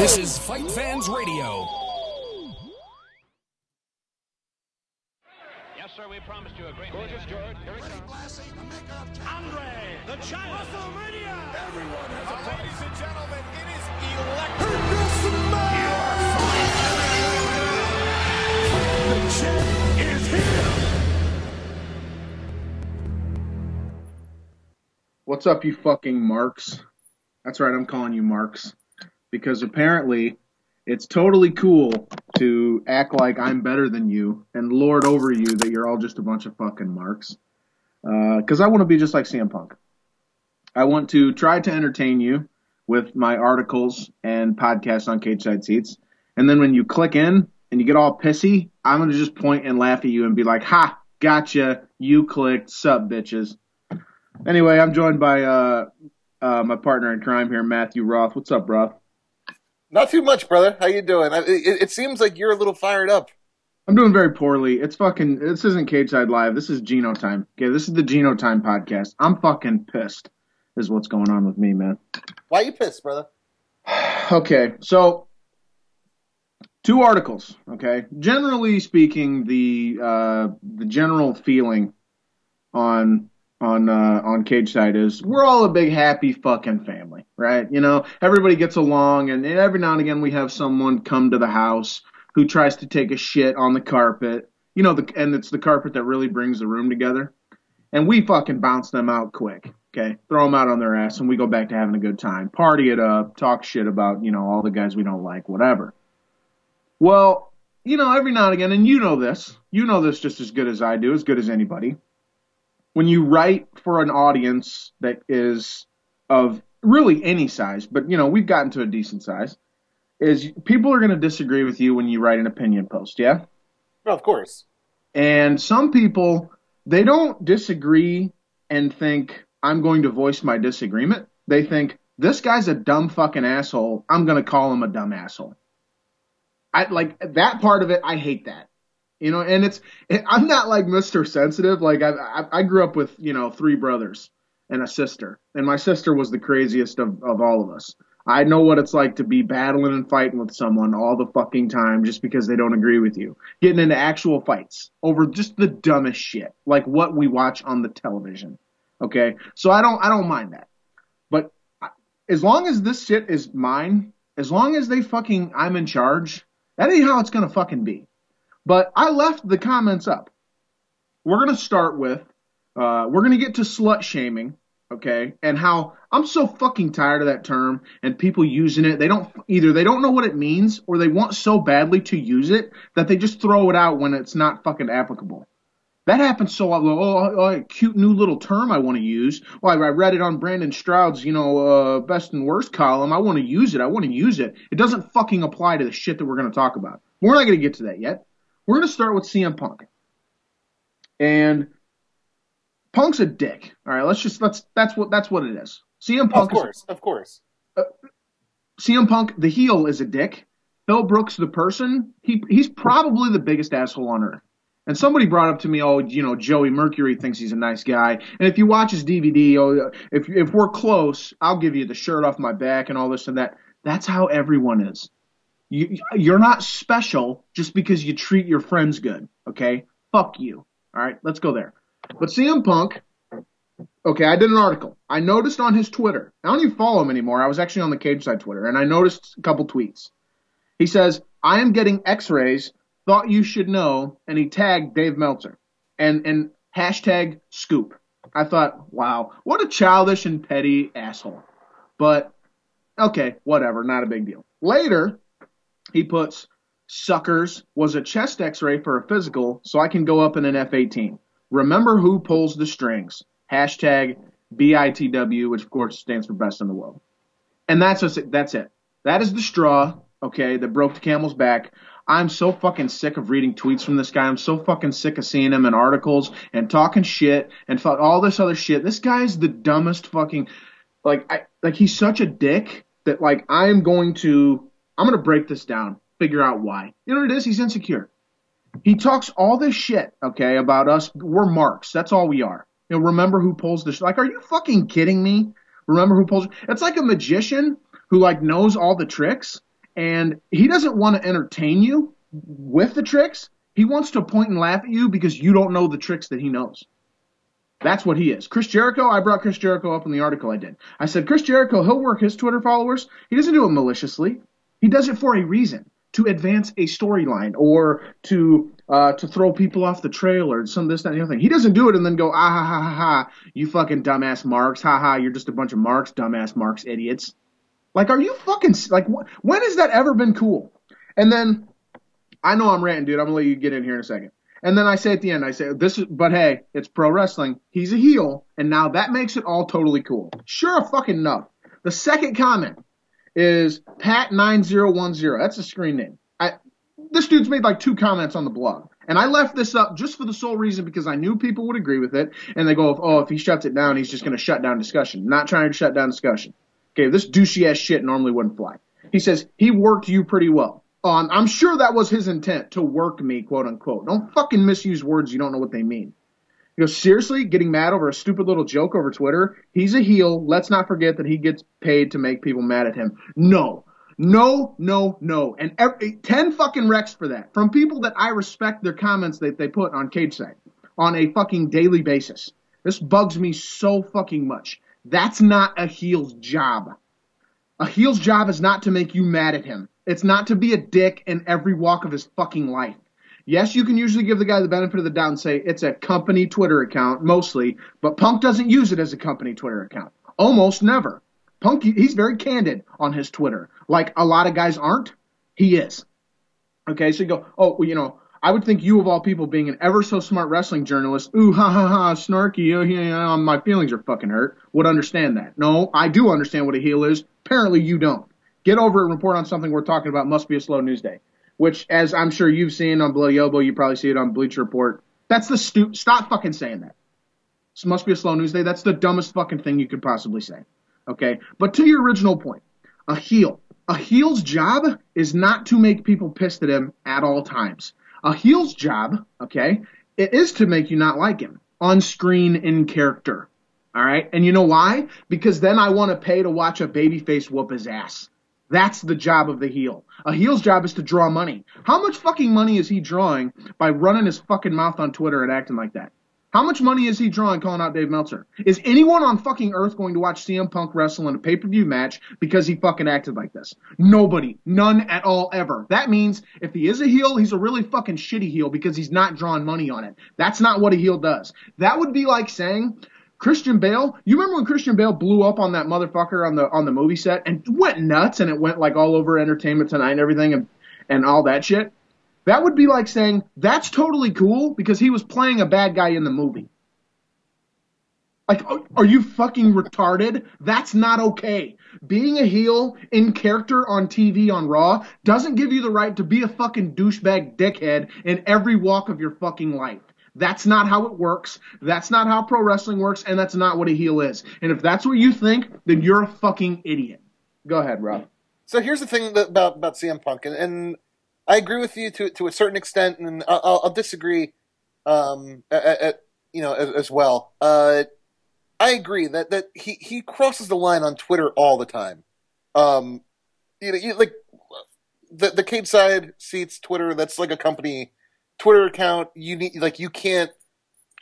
This is FightFans Radio. Yes, sir, we promised you a great gorgeous George. Here it comes. Andre, the Giant. WrestleMania. Everyone has a price. Ladies and gentlemen, it is electric. The champ is here. What's up, you fucking marks? That's right, I'm calling you marks. Because apparently, it's totally cool to act like I'm better than you and lord over you that you're all just a bunch of fucking marks. Because I want to be just like CM Punk. I want to try to entertain you with my articles and podcasts on Cageside Seats. And then when you click in and you get all pissy, I'm going to just point and laugh at you and be like, ha, gotcha, you clicked, sup, bitches. Anyway, I'm joined by my partner in crime here, Matthew Roth. What's up, Roth? Not too much, brother. How you doing? It seems like you're a little fired up. I'm doing very poorly. This isn't Cageside Live. This is Geno Time. Okay, this is the Geno Time podcast. I'm fucking pissed is what's going on with me, man. Why are you pissed, brother? Okay, so 2 articles, okay? Generally speaking, the general feeling on Cageside is we're all a big happy fucking family, right? You know, everybody gets along, and every now and again we have someone come to the house who tries to take a shit on the carpet, you know, and it's the carpet that really brings the room together, and we fucking bounce them out quick, okay? Throw them out on their ass, and we go back to having a good time, party it up, talk shit about, you know, all the guys we don't like, whatever. Well, you know, every now and again, and you know this just as good as I do, as good as anybody. When you write for an audience that is of really any size, but, you know, we've gotten to a decent size, is people are going to disagree with you when you write an opinion post, yeah? No, of course. And some people, they don't disagree and think, I'm going to voice my disagreement. They think, this guy's a dumb fucking asshole. I'm going to call him a dumb asshole. Like, that part of it, I hate that. You know, and I'm not like Mr. Sensitive. Like I grew up with, you know, 3 brothers and a sister, and my sister was the craziest of all of us. I know what it's like to be battling and fighting with someone all the fucking time just because they don't agree with you. Getting into actual fights over just the dumbest shit, like what we watch on the television. Okay? So I don't mind that. But as long as this shit is mine, as long as I'm in charge, that ain't how it's gonna fucking be. But I left the comments up. We're going to start with, we're going to get to slut shaming, okay, and how I'm so fucking tired of that term and people using it. They don't know what it means, or they want so badly to use it that they just throw it out when it's not fucking applicable. That happens so often. A cute new little term I want to use. Well, I read it on Brandon Stroud's, you know, best and worst column. I want to use it. It doesn't fucking apply to the shit that we're going to talk about. We're not going to get to that yet. We're going to start with CM Punk. And Punk's a dick. All right, that's what it is. CM Punk Of course. CM Punk, the heel, is a dick. Phil Brooks, the person, he's probably the biggest asshole on earth. And somebody brought up to me, oh, you know, Joey Mercury thinks he's a nice guy. And if you watch his DVD, if we're close, I'll give you the shirt off my back and all this and that. That's how everyone is. You're not special just because you treat your friends good, okay? Fuck you. All right, let's go there. But CM Punk, okay, I did an article. I noticed on his Twitter. I don't even follow him anymore. I was actually on the Cageside Twitter, and I noticed a couple tweets. He says, I am getting x-rays, thought you should know, and he tagged Dave Meltzer. And hashtag scoop. I thought, wow, what a childish and petty asshole. But, okay, whatever, not a big deal. Later, he puts, suckers, was a chest x-ray for a physical, so I can go up in an F-18. Remember who pulls the strings. Hashtag BITW, which of course stands for best in the world. And that's it. That is the straw, okay, that broke the camel's back. I'm so fucking sick of reading tweets from this guy. I'm so fucking sick of seeing him in articles and talking shit and all this other shit. This guy's the dumbest fucking, he's such a dick that, like, I'm going to break this down, figure out why. You know what it is? He's insecure. He talks all this shit, okay, about us. We're marks. That's all we are. You know, remember who pulls the like, are you fucking kidding me? Remember who pulls? It's like a magician who, like, knows all the tricks, And he doesn't want to entertain you with the tricks. He wants to point and laugh at you because you don't know the tricks that he knows. That's what he is. Chris Jericho, I brought Chris Jericho up in the article I did. I said, Chris Jericho, he'll work his Twitter followers. He doesn't do it maliciously. He does it for a reason, to advance a storyline or to throw people off the trail or some this, that, and the other thing. He doesn't do it and then go, ah, ha, ha, ha, ha, you fucking dumbass marks. Ha, ha, you're just a bunch of marks, dumbass marks, idiots. Like, are you fucking, like, when has that ever been cool? And then, I know I'm ranting, dude. I'm going to let you get in here in a second. And then I say at the end, I say, but hey, it's pro wrestling. He's a heel, and now that makes it all totally cool. Sure fucking enough. The second comment is Pat9010. That's a screen name. This dude's made like 2 comments on the blog. And I left this up just for the sole reason because I knew people would agree with it. And they go, if he shuts it down, he's just going to shut down discussion. Not trying to shut down discussion. Okay, this douchey ass shit normally wouldn't fly. He says, he worked you pretty well. I'm sure that was his intent, to work me, quote unquote. Don't fucking misuse words you don't know what they mean. He goes, seriously, getting mad over a stupid little joke over Twitter? He's a heel. Let's not forget that he gets paid to make people mad at him. No. And 10 fucking wrecks for that. From people that I respect their comments that they put on Cageside on a fucking daily basis. This bugs me so fucking much. That's not a heel's job. A heel's job is not to make you mad at him. It's not to be a dick in every walk of his fucking life. Yes, you can usually give the guy the benefit of the doubt and say it's a company Twitter account, mostly, but Punk doesn't use it as a company Twitter account. Almost never. Punk, he's very candid on his Twitter. Like a lot of guys aren't, he is. Okay, so you go, I would think you of all people being an ever so smart wrestling journalist, ooh, ha, ha, ha, snarky, my feelings are fucking hurt, would understand that. No, I do understand what a heel is. Apparently you don't. Get over it and report on something we're talking about. Must be a slow news day. Which, as I'm sure you've seen on Bloody Elbow, you probably see it on Bleacher Report. That's the stop fucking saying that. This must be a slow news day. That's the dumbest fucking thing you could possibly say. Okay? But to your original point, a heel. A heel's job is not to make people pissed at him at all times. A heel's job, okay, it is to make you not like him. On screen, in character. All right? And you know why? Because then I want to pay to watch a babyface whoop his ass. That's the job of the heel. A heel's job is to draw money. How much fucking money is he drawing by running his fucking mouth on Twitter and acting like that? How much money is he drawing calling out Dave Meltzer? Is anyone on fucking earth going to watch CM Punk wrestle in a pay-per-view match because he fucking acted like this? Nobody. None at all ever. That means if he is a heel, he's a really fucking shitty heel because he's not drawing money on it. That's not what a heel does. That would be like saying Christian Bale, you remember when Christian Bale blew up on that motherfucker on the movie set and went nuts and it went like all over Entertainment Tonight and everything and all that shit? That would be like saying that's totally cool because he was playing a bad guy in the movie. Like, are you fucking retarded? That's not okay. Being a heel in character on TV on Raw doesn't give you the right to be a fucking douchebag dickhead in every walk of your fucking life. That's not how it works. That's not how pro wrestling works, and that's not what a heel is. And if that's what you think, then you're a fucking idiot. Go ahead, Rob. So here's the thing about CM Punk, and I agree with you to a certain extent, and I'll disagree, as well. I agree that he crosses the line on Twitter all the time. Like the Cageside Seats Twitter, that's like a company Twitter account. You can't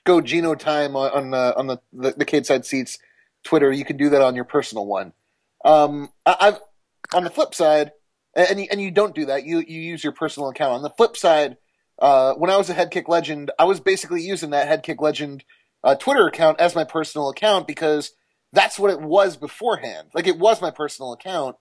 go Geno time on the Cageside Seats Twitter. You can do that on your personal one. I've on the flip side, and you don't do that. You use your personal account. On the flip side, when I was a Head Kick Legend, I was basically using that Head Kick Legend Twitter account as my personal account because that's what it was beforehand. Like, it was my personal account.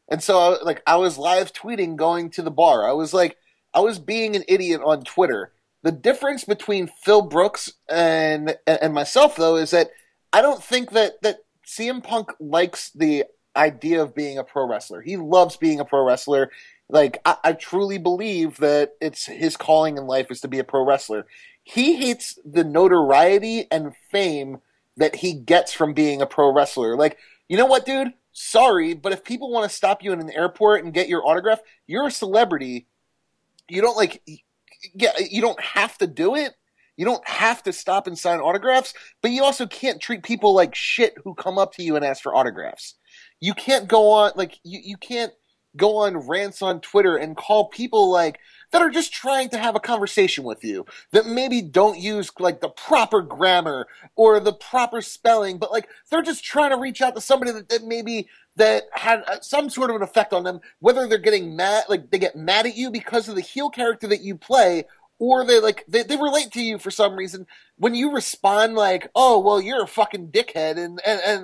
And so I was live tweeting going to the bar. I was being an idiot on Twitter. The difference between Phil Brooks and myself, though, is that I don't think that CM Punk likes the idea of being a pro wrestler. He loves being a pro wrestler. Like, I truly believe that it's his calling in life is to be a pro wrestler. He hates the notoriety and fame that he gets from being a pro wrestler. Like, you know what, dude? Sorry, but if people want to stop you in an airport and get your autograph, you're a celebrity. You don't have to do it. You don't have to stop and sign autographs, but you also can't treat people like shit who come up to you and ask for autographs. You can't go on, you can't go on rants on Twitter and call people like that are just trying to have a conversation with you, that maybe don't use like the proper grammar or the proper spelling, but like they're just trying to reach out to somebody that maybe that had some sort of an effect on them, whether they're getting mad, like they get mad at you because of the heel character that you play, or they relate to you for some reason. When you respond like, "Oh, well, you're a fucking dickhead," and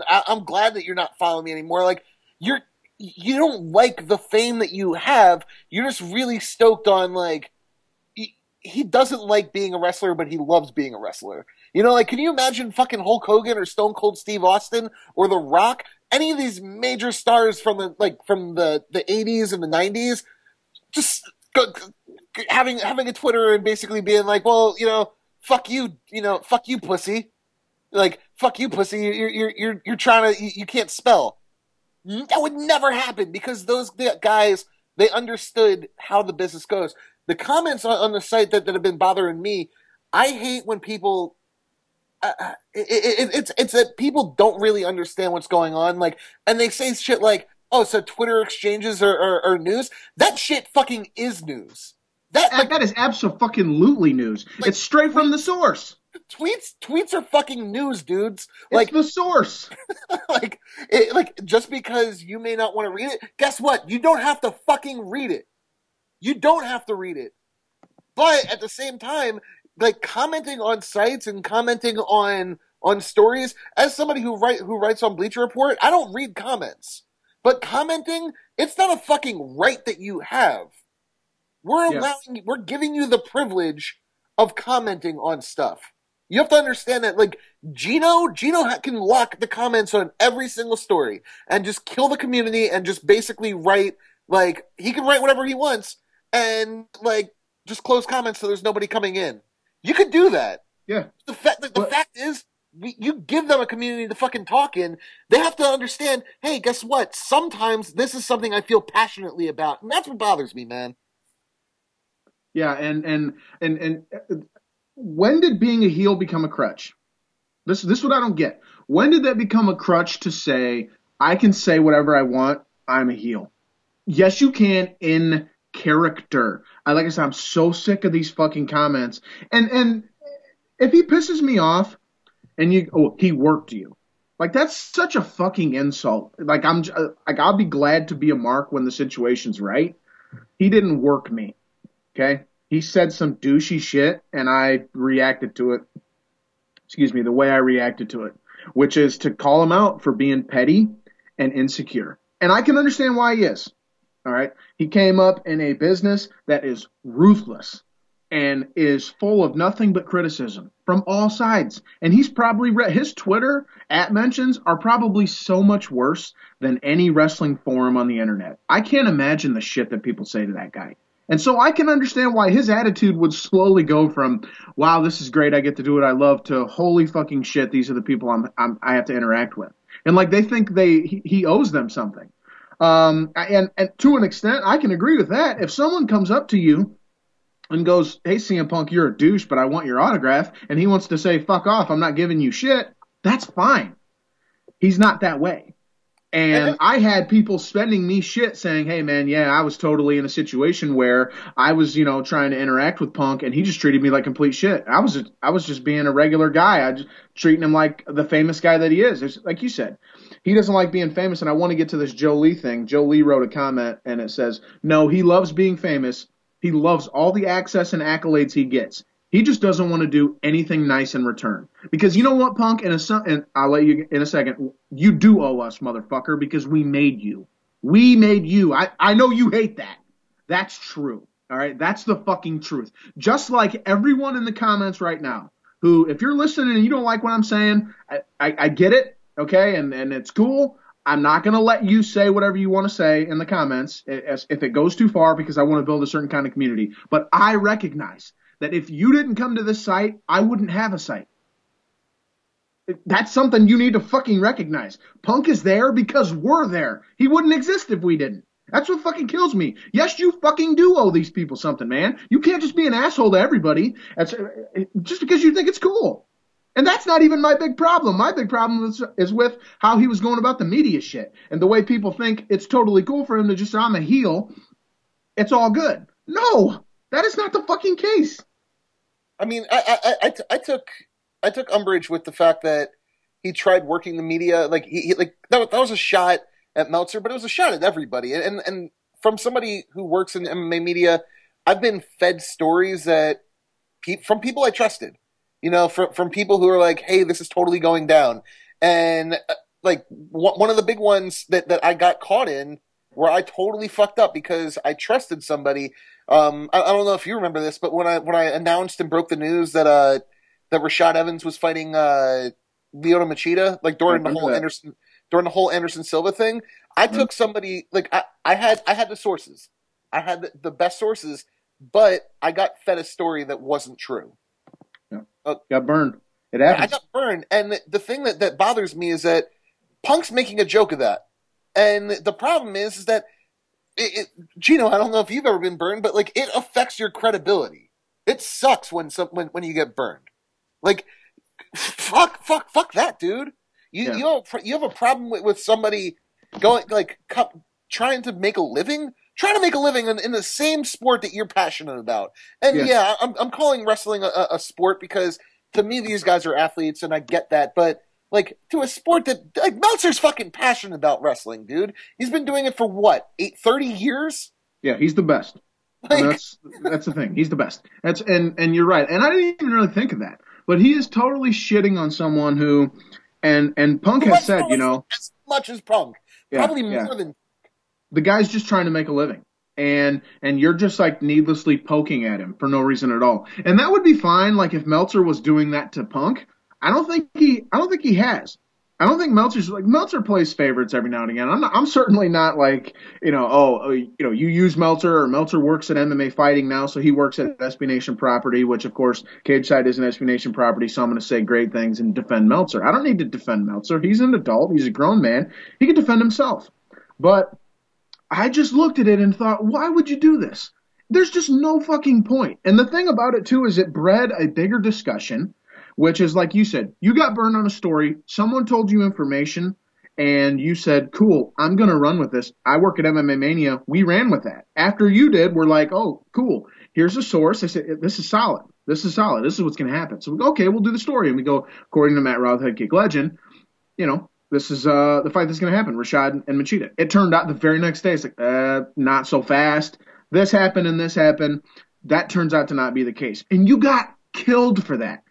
I'm glad that you're not following me anymore. Like you don't like the fame that you have. You're just really stoked on like he doesn't like being a wrestler, but he loves being a wrestler. You know, like, can you imagine fucking Hulk Hogan or Stone Cold Steve Austin or The Rock? Any of these major stars from the 80s and the 90s just having a Twitter and basically being like, well, fuck you, pussy. Like, fuck you, pussy. You're trying to, you can't spell. That would never happen because those guys, they understood how the business goes. The comments on the site that have been bothering me, I hate when people, it's that people don't really understand what's going on. Like, and they say shit like, oh, so Twitter exchanges are news? That shit fucking is news. That is abso-fucking-lutely news. Like, it's straight from the source. Tweets are fucking news, dudes. Like, it's the source. like just because you may not want to read it, guess what? You don't have to fucking read it. You don't have to read it. But at the same time, like commenting on sites and commenting on stories, as somebody who writes on Bleacher Report, I don't read comments. But commenting, it's not a fucking right that you have. We're giving you the privilege of commenting on stuff. You have to understand that, like, Gino can lock the comments on every single story and just kill the community and just basically write, like, he can write whatever he wants and, like, just close comments so there's nobody coming in. You could do that. Yeah. The fact is, you give them a community to fucking talk in, they have to understand, hey, guess what? Sometimes this is something I feel passionately about, and that's what bothers me, man. Yeah, and when did being a heel become a crutch? This is what I don't get. When did that become a crutch to say, I can say whatever I want, I'm a heel? Yes, you can in character. Like I said, I'm so sick of these fucking comments. And if he pisses me off and he worked you. Like, that's such a fucking insult. Like, I'll be glad to be a mark when the situation's right. He didn't work me. Okay? He said some douchey shit, and I reacted to it. Excuse me, the way I reacted to it, which is to call him out for being petty and insecure. And I can understand why he is. All right? He came up in a business that is ruthless and is full of nothing but criticism from all sides. And he's probably his Twitter @mentions are probably so much worse than any wrestling forum on the internet. I can't imagine the shit that people say to that guy. And so I can understand why his attitude would slowly go from, wow, this is great, I get to do what I love, to holy fucking shit, these are the people I have to interact with. And like they think he owes them something. And to an extent, I can agree with that. If someone comes up to you and goes, hey, CM Punk, you're a douche, but I want your autograph, and he wants to say, fuck off, I'm not giving you shit, that's fine. He's not that way. And I had people sending me shit saying, hey, man, yeah, I was totally in a situation where I was, trying to interact with Punk, and he just treated me like complete shit. I was just being a regular guy. I just treating him like the famous guy that he is. It's, like you said, he doesn't like being famous, and I want to get to this Joe Lee thing. Joe Lee wrote a comment, and it says, no, he loves being famous. He loves all the access and accolades he gets. He just doesn't want to do anything nice in return. Because you know what, Punk? And I'll let you in a second. You do owe us, motherfucker, because we made you. We made you. I know you hate that. That's true. All right? That's the fucking truth. Just like everyone in the comments right now, who, if you're listening and you don't like what I'm saying, I get it, okay? And it's cool. I'm not going to let you say whatever you want to say in the comments if it goes too far, because I want to build a certain kind of community. But I recognize that if you didn't come to this site, I wouldn't have a site. That's something you need to fucking recognize. Punk is there because we're there. He wouldn't exist if we didn't. That's what fucking kills me. Yes, you fucking do owe these people something, man. You can't just be an asshole to everybody just because you think it's cool. And that's not even my big problem. My big problem is with how he was going about the media shit and the way people think it's totally cool for him to just, I'm a heel. It's all good. No, that is not the fucking case. I mean, I took umbrage with the fact that he tried working the media. Like he like that was a shot at Meltzer, but it was a shot at everybody. And from somebody who works in MMA media, I've been fed stories that from people I trusted. You know, from people who are like, "Hey, this is totally going down," and like one of the big ones that I got caught in, where I totally fucked up because I trusted somebody. I don't know if you remember this, but when I announced and broke the news that that Rashad Evans was fighting Lyoto Machida, like during the whole Anderson Silva thing, I took somebody like I had the sources, I had the best sources, but I got fed a story that wasn't true. Got burned. It happens. I got burned, and the thing that bothers me is that Punk's making a joke of that, and the problem is that Gino, I don't know if you've ever been burned, but like it affects your credibility. It sucks when you get burned. Like fuck that, dude. You have a problem with somebody going like trying to make a living. Trying to make a living in the same sport that you're passionate about. And yeah, I'm calling wrestling a sport because to me these guys are athletes and I get that. But like to a sport that like Meltzer's fucking passionate about wrestling, dude. He's been doing it for what, 30 years? Yeah, he's the best. Like, that's the thing. He's the best. And you're right. And I didn't even really think of that. But he is totally shitting on someone who and Punk has said, you know, as much as Punk. Probably more than the guy's just trying to make a living, and you're just like needlessly poking at him for no reason at all. And that would be fine. Like if Meltzer was doing that to Punk, I don't think he has. I don't think Meltzer plays favorites every now and again. I'm certainly not like, you use Meltzer or Meltzer works at MMA fighting now, so he works at SB Nation property, which of course Cageside is an SB Nation property, so I'm going to say great things and defend Meltzer. I don't need to defend Meltzer. He's an adult. He's a grown man. He can defend himself. But I just looked at it and thought, why would you do this? There's just no fucking point. And the thing about it, too, is it bred a bigger discussion, which is, like you said, you got burned on a story, someone told you information, and you said, cool, I'm going to run with this. I work at MMA Mania. We ran with that. After you did, we're like, oh, cool. Here's a source. I said, this is solid. This is solid. This is what's going to happen. So we go, okay, we'll do the story. And we go, according to Matt Routh, Head Kick Legend, this is the fight that's going to happen, Rashad and Machida. It turned out the very next day, it's like, not so fast. This happened and this happened. That turns out to not be the case. And you got killed for that.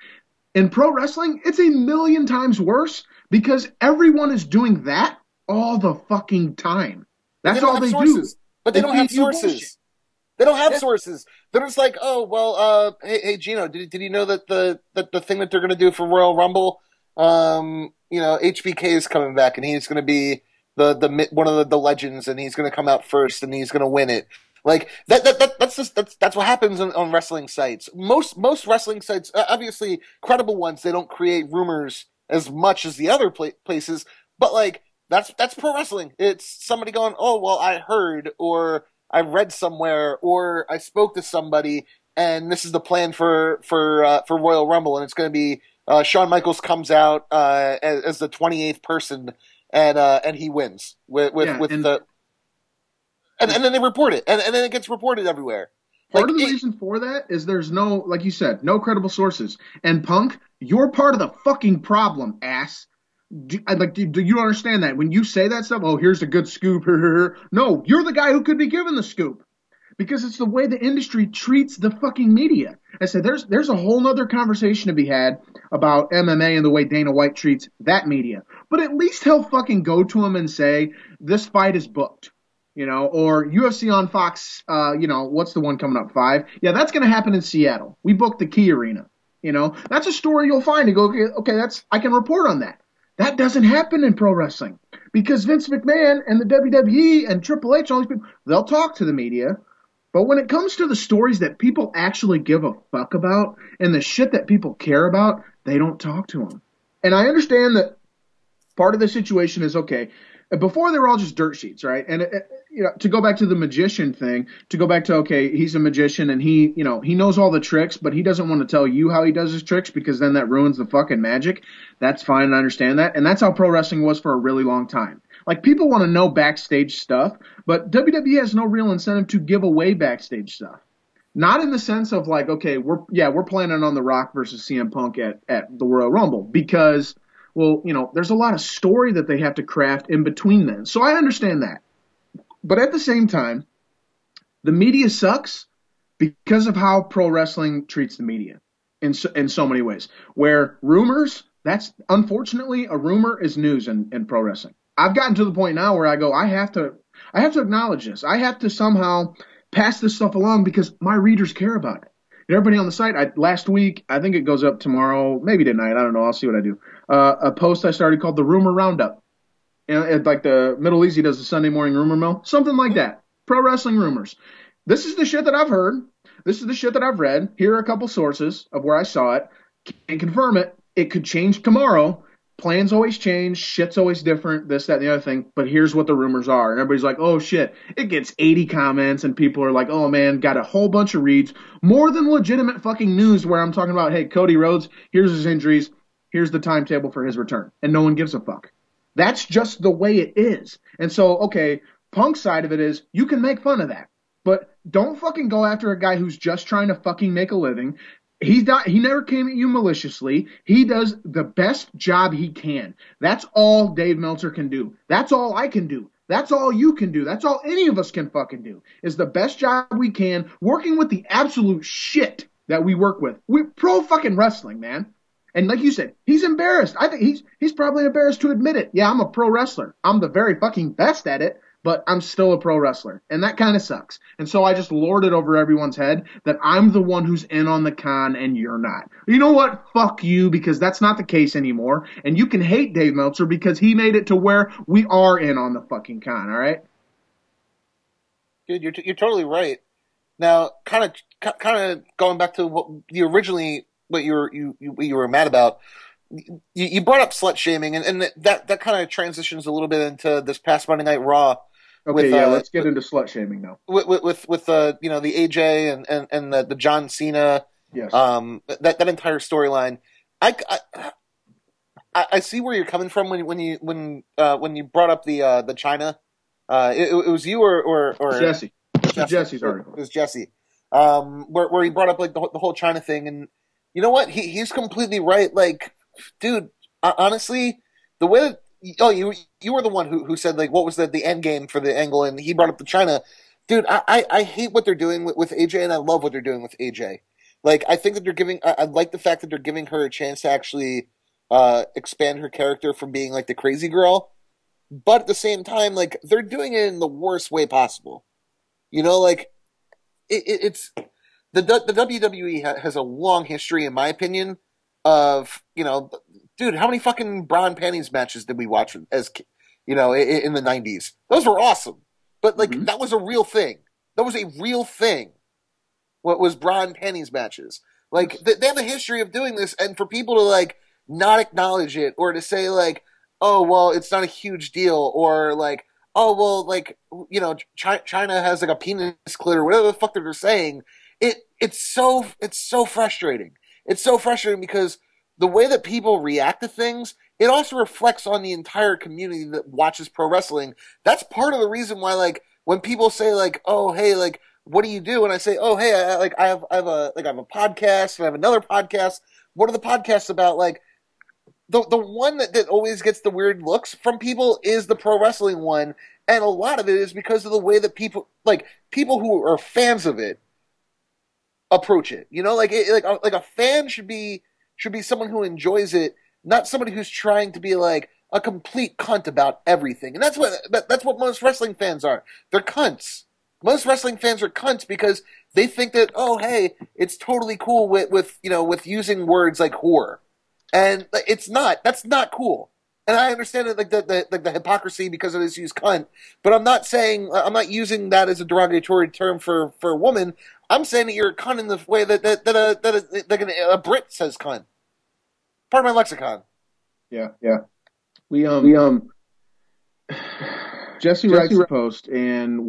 In pro wrestling, it's a million times worse because everyone is doing that all the fucking time. That's all they do. But they don't have sources. They don't have sources. They're just like, oh, well, hey, Gino, did you know that the thing that they're going to do for Royal Rumble, HBK is coming back and he's going to be one of the legends and he's going to come out first and he's going to win it. Like that's what happens on wrestling sites. Most wrestling sites, obviously credible ones, they don't create rumors as much as the other places. But like that's pro wrestling. It's somebody going, oh well, I heard or I read somewhere or I spoke to somebody and this is the plan for Royal Rumble and it's going to be Shawn Michaels comes out as the 28th person and he wins and then they report it, and then it gets reported everywere. Part of the reason for that is there's no, like you said, no credible sources. And Punk, you're part of the fucking problem, ass. Do you understand that? When you say that stuff, oh, here's a good scoop. No, you're the guy who could be given the scoop. Because it's the way the industry treats the fucking media. I said, there's a whole nother conversation to be had about MMA and the way Dana White treats that media. But at least he'll fucking go to him and say, this fight is booked. Or UFC on Fox, what's the one coming up, 5? Yeah, that's going to happen in Seattle. We booked the Key Arena. That's a story you'll find. You go, okay, I can report on that. That doesn't happen in pro wrestling because Vince McMahon and the WWE and Triple H, all these people, they'll talk to the media. But when it comes to the stories that people actually give a fuck about and the shit that people care about, they don't talk to them. And I understand that part of the situation is, okay, before they were all just dirt sheets, right? And, to go back to the magician thing, to go back to, okay, he's a magician and he knows all the tricks, but he doesn't want to tell you how he does his tricks because then that ruins the fucking magic. That's fine. I understand that. And that's how pro wrestling was for a really long time. Like, people want to know backstage stuff, but WWE has no real incentive to give away backstage stuff. Not in the sense of like, okay, we're planning on The Rock versus CM Punk at the Royal Rumble because, well, there's a lot of story that they have to craft in between then. So I understand that. But at the same time, the media sucks because of how pro wrestling treats the media in so many ways. Where rumors, that's unfortunately a rumor is news in pro wrestling. I've gotten to the point now where I go, I have to acknowledge this. I have to somehow pass this stuff along because my readers care about it. And everybody on the site, last week, I think it goes up tomorrow, maybe tonight, I don't know, I'll see what I do. A post I started called the Rumor Roundup. Like the Middle Easy does the Sunday morning rumor mill, something like that. Pro wrestling rumors. This is the shit that I've heard. This is the shit that I've read. Here are a couple sources of where I saw it. Can't confirm it. It could change tomorrow. Plans always change. Shit's always different. This, that, and the other thing. But here's what the rumors are. And everybody's like, oh shit. It gets 80 comments and people are like, oh man, got a whole bunch of reads. More than legitimate fucking news where I'm talking about, hey, Cody Rhodes, here's his injuries. Here's the timetable for his return. And no one gives a fuck. That's just the way it is. And so, okay, Punk's side of it is you can make fun of that. But don't fucking go after a guy who's just trying to fucking make a living. He never came at you maliciously. He does the best job he can. That's all Dave Meltzer can do. That's all I can do. That's all you can do. That's all any of us can fucking do, is the best job we can, working with the absolute shit that we work with. We're pro fucking wrestling, man. And like you said, he's embarrassed. I think he's probably embarrassed to admit it. Yeah, I'm a pro wrestler. I'm the very fucking best at it, but I'm still a pro wrestler. And that kind of sucks. And so I just lord it over everyone's head that I'm the one who's in on the con and you're not. You know what? Fuck you, because that's not the case anymore. And you can hate Dave Meltzer because he made it to where we are in on the fucking con, all right? Dude, you're totally right. Now, kind of going back to what you were mad about. You brought up slut shaming, and that kind of transitions a little bit into this past Monday Night Raw. Okay, let's get into slut shaming now. With the AJ and the John Cena, yes, that entire storyline. I see where you're coming from when you brought up the China. It was you or Jesse. Jesse's article. It was Jesse. Where he brought up like the whole China thing, and you know what? He's completely right. Like, dude, honestly, the way that you were the one who said like what was the end game for the angle, and he brought up the China. Dude, I hate what they're doing with AJ, and I love what they're doing with AJ. Like, I think that they're giving. I like the fact that they're giving her a chance to actually expand her character from being like the crazy girl, but at the same time, like they're doing it in the worst way possible. You know, like it's the WWE has a long history, in my opinion, of dude, how many fucking bra and panties matches did we watch as in the 90s? Those were awesome, but like that was a real thing. That was a real thing. What was bra and panties matches? Like they have a history of doing this, and for people to like not acknowledge it or to say like, oh well, it's not a huge deal, or like, oh well, like China has like a penis clit or whatever the fuck they're saying. It's so frustrating. It's so frustrating because the way that people react to things, it also reflects on the entire community that watches pro wrestling. That's part of the reason why, like, when people say like, "Oh, hey, like, what do you do?" and I say, "Oh, hey, I have a podcast and I have another podcast." What are the podcasts about? Like, the one that always gets the weird looks from people is the pro wrestling one, and a lot of it is because of the way that people who are fans of it approach it. Like a fan should be someone who enjoys it, not somebody who's trying to be like a complete cunt about everything. And that's what most wrestling fans are. They're cunts. Most wrestling fans are cunts because they think that, oh hey, it's totally cool with using words like whore. And it's not. That's not cool. And I understand it, like the hypocrisy because it is used cunt, but I'm not using that as a derogatory term for a woman. I'm saying that you're a cunt in the way that a Brit says cunt. Part of my lexicon. Yeah. We Jesse writes the post, and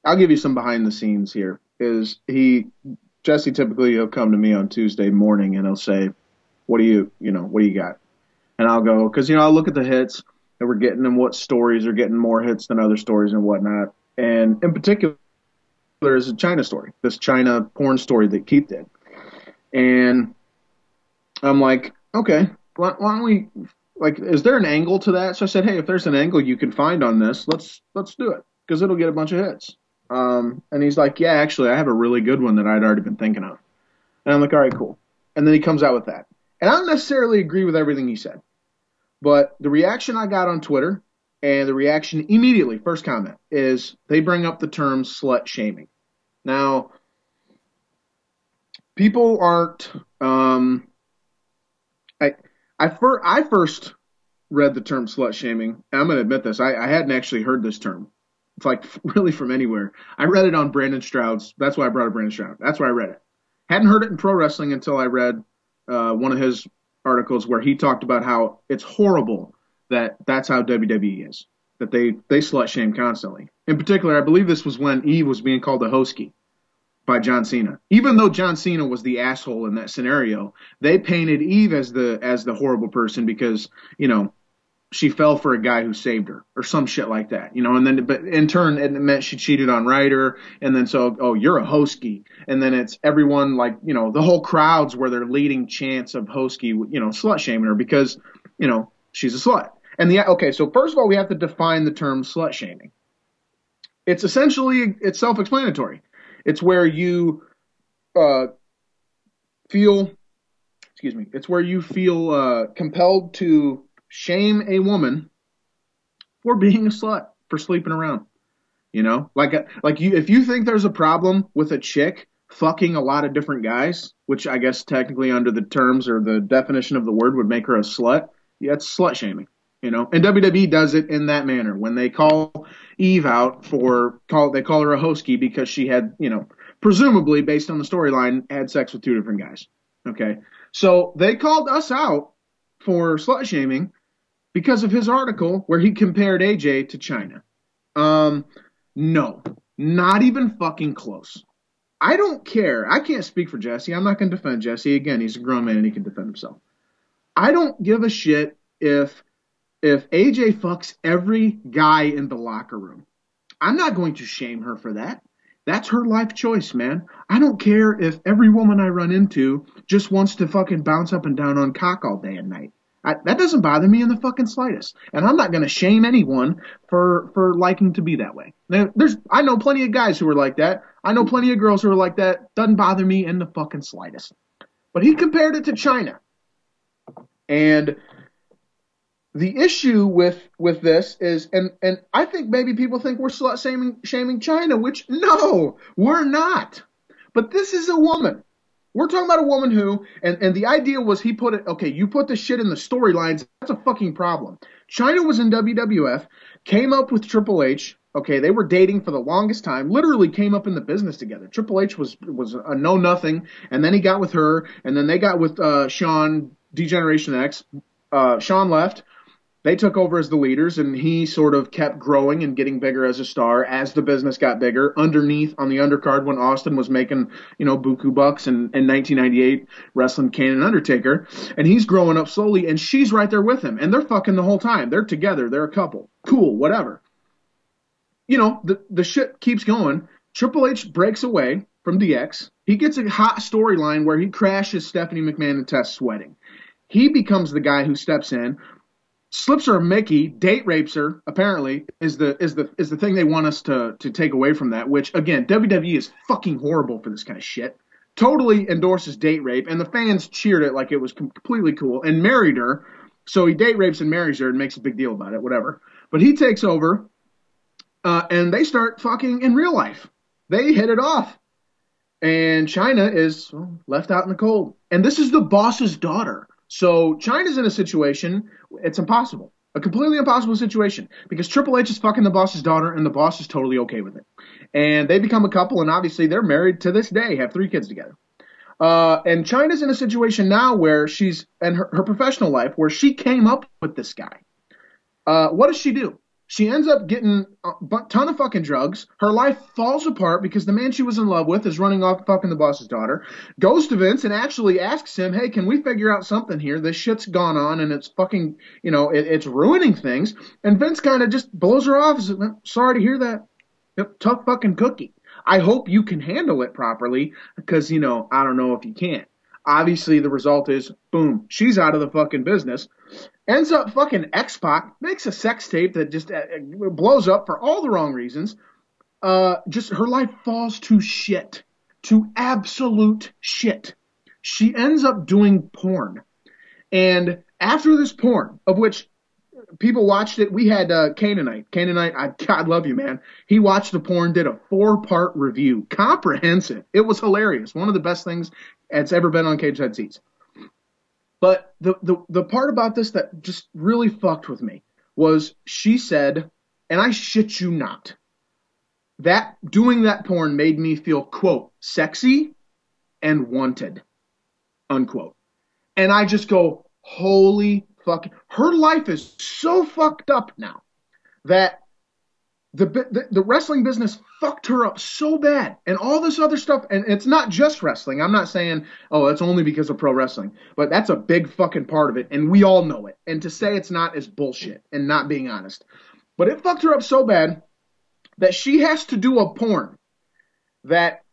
I'll give you some behind the scenes here. Jesse typically he'll come to me on Tuesday morning and he'll say, what do you got? And I'll go, because, I'll look at the hits that we're getting and what stories are getting more hits than other stories and whatnot. And in particular, there's a China story, this China porn story that Keith did. And I'm like, okay, why don't we, is there an angle to that? So I said, hey, if there's an angle you can find on this, let's do it, because it'll get a bunch of hits. And he's like, yeah, actually, I have a really good one that I'd already been thinking of. And I'm like, all right, cool. And then he comes out with that. And I don't necessarily agree with everything he said. But the reaction I got on Twitter, and the reaction immediately, first comment, is they bring up the term slut shaming. Now, people aren't, I first read the term slut shaming, and I'm going to admit this, I hadn't actually heard this term. It's like really from anywhere. I read it on Brandon Stroud's, that's why I brought up Brandon Stroud. That's why I read it. Hadn't heard it in pro wrestling until I read one of his articles where he talked about how it's horrible that's how WWE is, that they slut shame constantly. In particular, I believe this was when Eve was being called a hoskie by John Cena. Even though John Cena was the asshole in that scenario, they painted Eve as the horrible person because, she fell for a guy who saved her or some shit like that, and then, but in turn, it meant she cheated on Ryder. And then you're a hoskie. And then it's everyone the whole crowds where they're leading chants of hoskie, slut shaming her because, she's a slut. And so first of all, we have to define the term slut shaming. It's self-explanatory. It's where you, feel compelled to shame a woman for being a slut, for sleeping around. If you think there's a problem with a chick fucking a lot of different guys, which I guess technically under the terms or the definition of the word would make her a slut, yeah, it's slut shaming. And WWE does it in that manner when they call Eve out they call her a hoskie because she had, presumably based on the storyline, had sex with two different guys. Okay, so they called us out for slut shaming because of his article where he compared AJ to China. No, not even fucking close. I don't care. I can't speak for Jesse. I'm not going to defend Jesse. Again, he's a grown man and he can defend himself. I don't give a shit if AJ fucks every guy in the locker room. I'm not going to shame her for that. That's her life choice, man. I don't care if every woman I run into just wants to fucking bounce up and down on cock all day and night. That doesn't bother me in the fucking slightest. And I'm not going to shame anyone for liking to be that way. I know plenty of guys who are like that. I know plenty of girls who are like that. Doesn't bother me in the fucking slightest. But he compared it to China. And the issue with this is, and I think maybe people think we're slut shaming China, which no, we're not. But this is a woman. We're talking about a woman who, and the idea was he put it, okay, you put the shit in the storylines, that's a fucking problem. China was in WWF, came up with Triple H, okay, they were dating for the longest time, literally came up in the business together. Triple H was a know-nothing, and then he got with her, and then they got with Shawn, D-Generation X. Shawn left. They took over as the leaders, and he sort of kept growing and getting bigger as a star as the business got bigger. Underneath, on the undercard, when Austin was making, buku bucks in 1998, wrestling Kane and Undertaker, and he's growing up slowly, and she's right there with him, and they're fucking the whole time. They're together. They're a couple. Cool, whatever. The shit keeps going. Triple H breaks away from DX. He gets a hot storyline where he crashes Stephanie McMahon and Tess wedding. He becomes the guy who steps in, slips her a Mickey, date rapes her, apparently, is the thing they want us to take away from that, which, again, WWE is fucking horrible for this kind of shit. Totally endorses date rape, and the fans cheered it like it was completely cool, and married her, so he date rapes and marries her and makes a big deal about it, whatever. But he takes over, and they start fucking in real life. They hit it off. And China is left out in the cold. And this is the boss's daughter. So China's in a situation, it's impossible. A completely impossible situation. Because Triple H is fucking the boss's daughter, and the boss is totally okay with it. And they become a couple, and obviously they're married to this day, have 3 kids together. And China's in a situation now where she's, in her professional life, where she came up with this guy. What does she do? She ends up getting a ton of fucking drugs. Her life falls apart because the man she was in love with is running off fucking the boss's daughter. Goes to Vince and actually asks him, hey, can we figure out something here? This shit's gone on and it's fucking, it's ruining things. And Vince kind of just blows her off. Says, sorry to hear that. Yep, tough fucking cookie. I hope you can handle it properly because, I don't know if you can. Obviously, the result is, boom, she's out of the fucking business. Ends up fucking X-Pac, makes a sex tape that just blows up for all the wrong reasons. Just her life falls to shit. To absolute shit. She ends up doing porn. And after this porn, of which people watched it, we had Canaanite. Canaanite, God love you, man. He watched the porn, did a 4-part review. Comprehensive. It was hilarious. One of the best things that's ever been on Cageside Seats. But the part about this that just really fucked with me was she said, and I shit you not, that doing that porn made me feel, quote, sexy and wanted, unquote. And I just go, holy fuck. Her life is so fucked up now that the wrestling business fucked her up so bad, and all this other stuff, and it's not just wrestling. I'm not saying, oh, it's only because of pro wrestling, but that's a big fucking part of it, and we all know it. And to say it's not is bullshit and not being honest. But it fucked her up so bad that she has to do a porn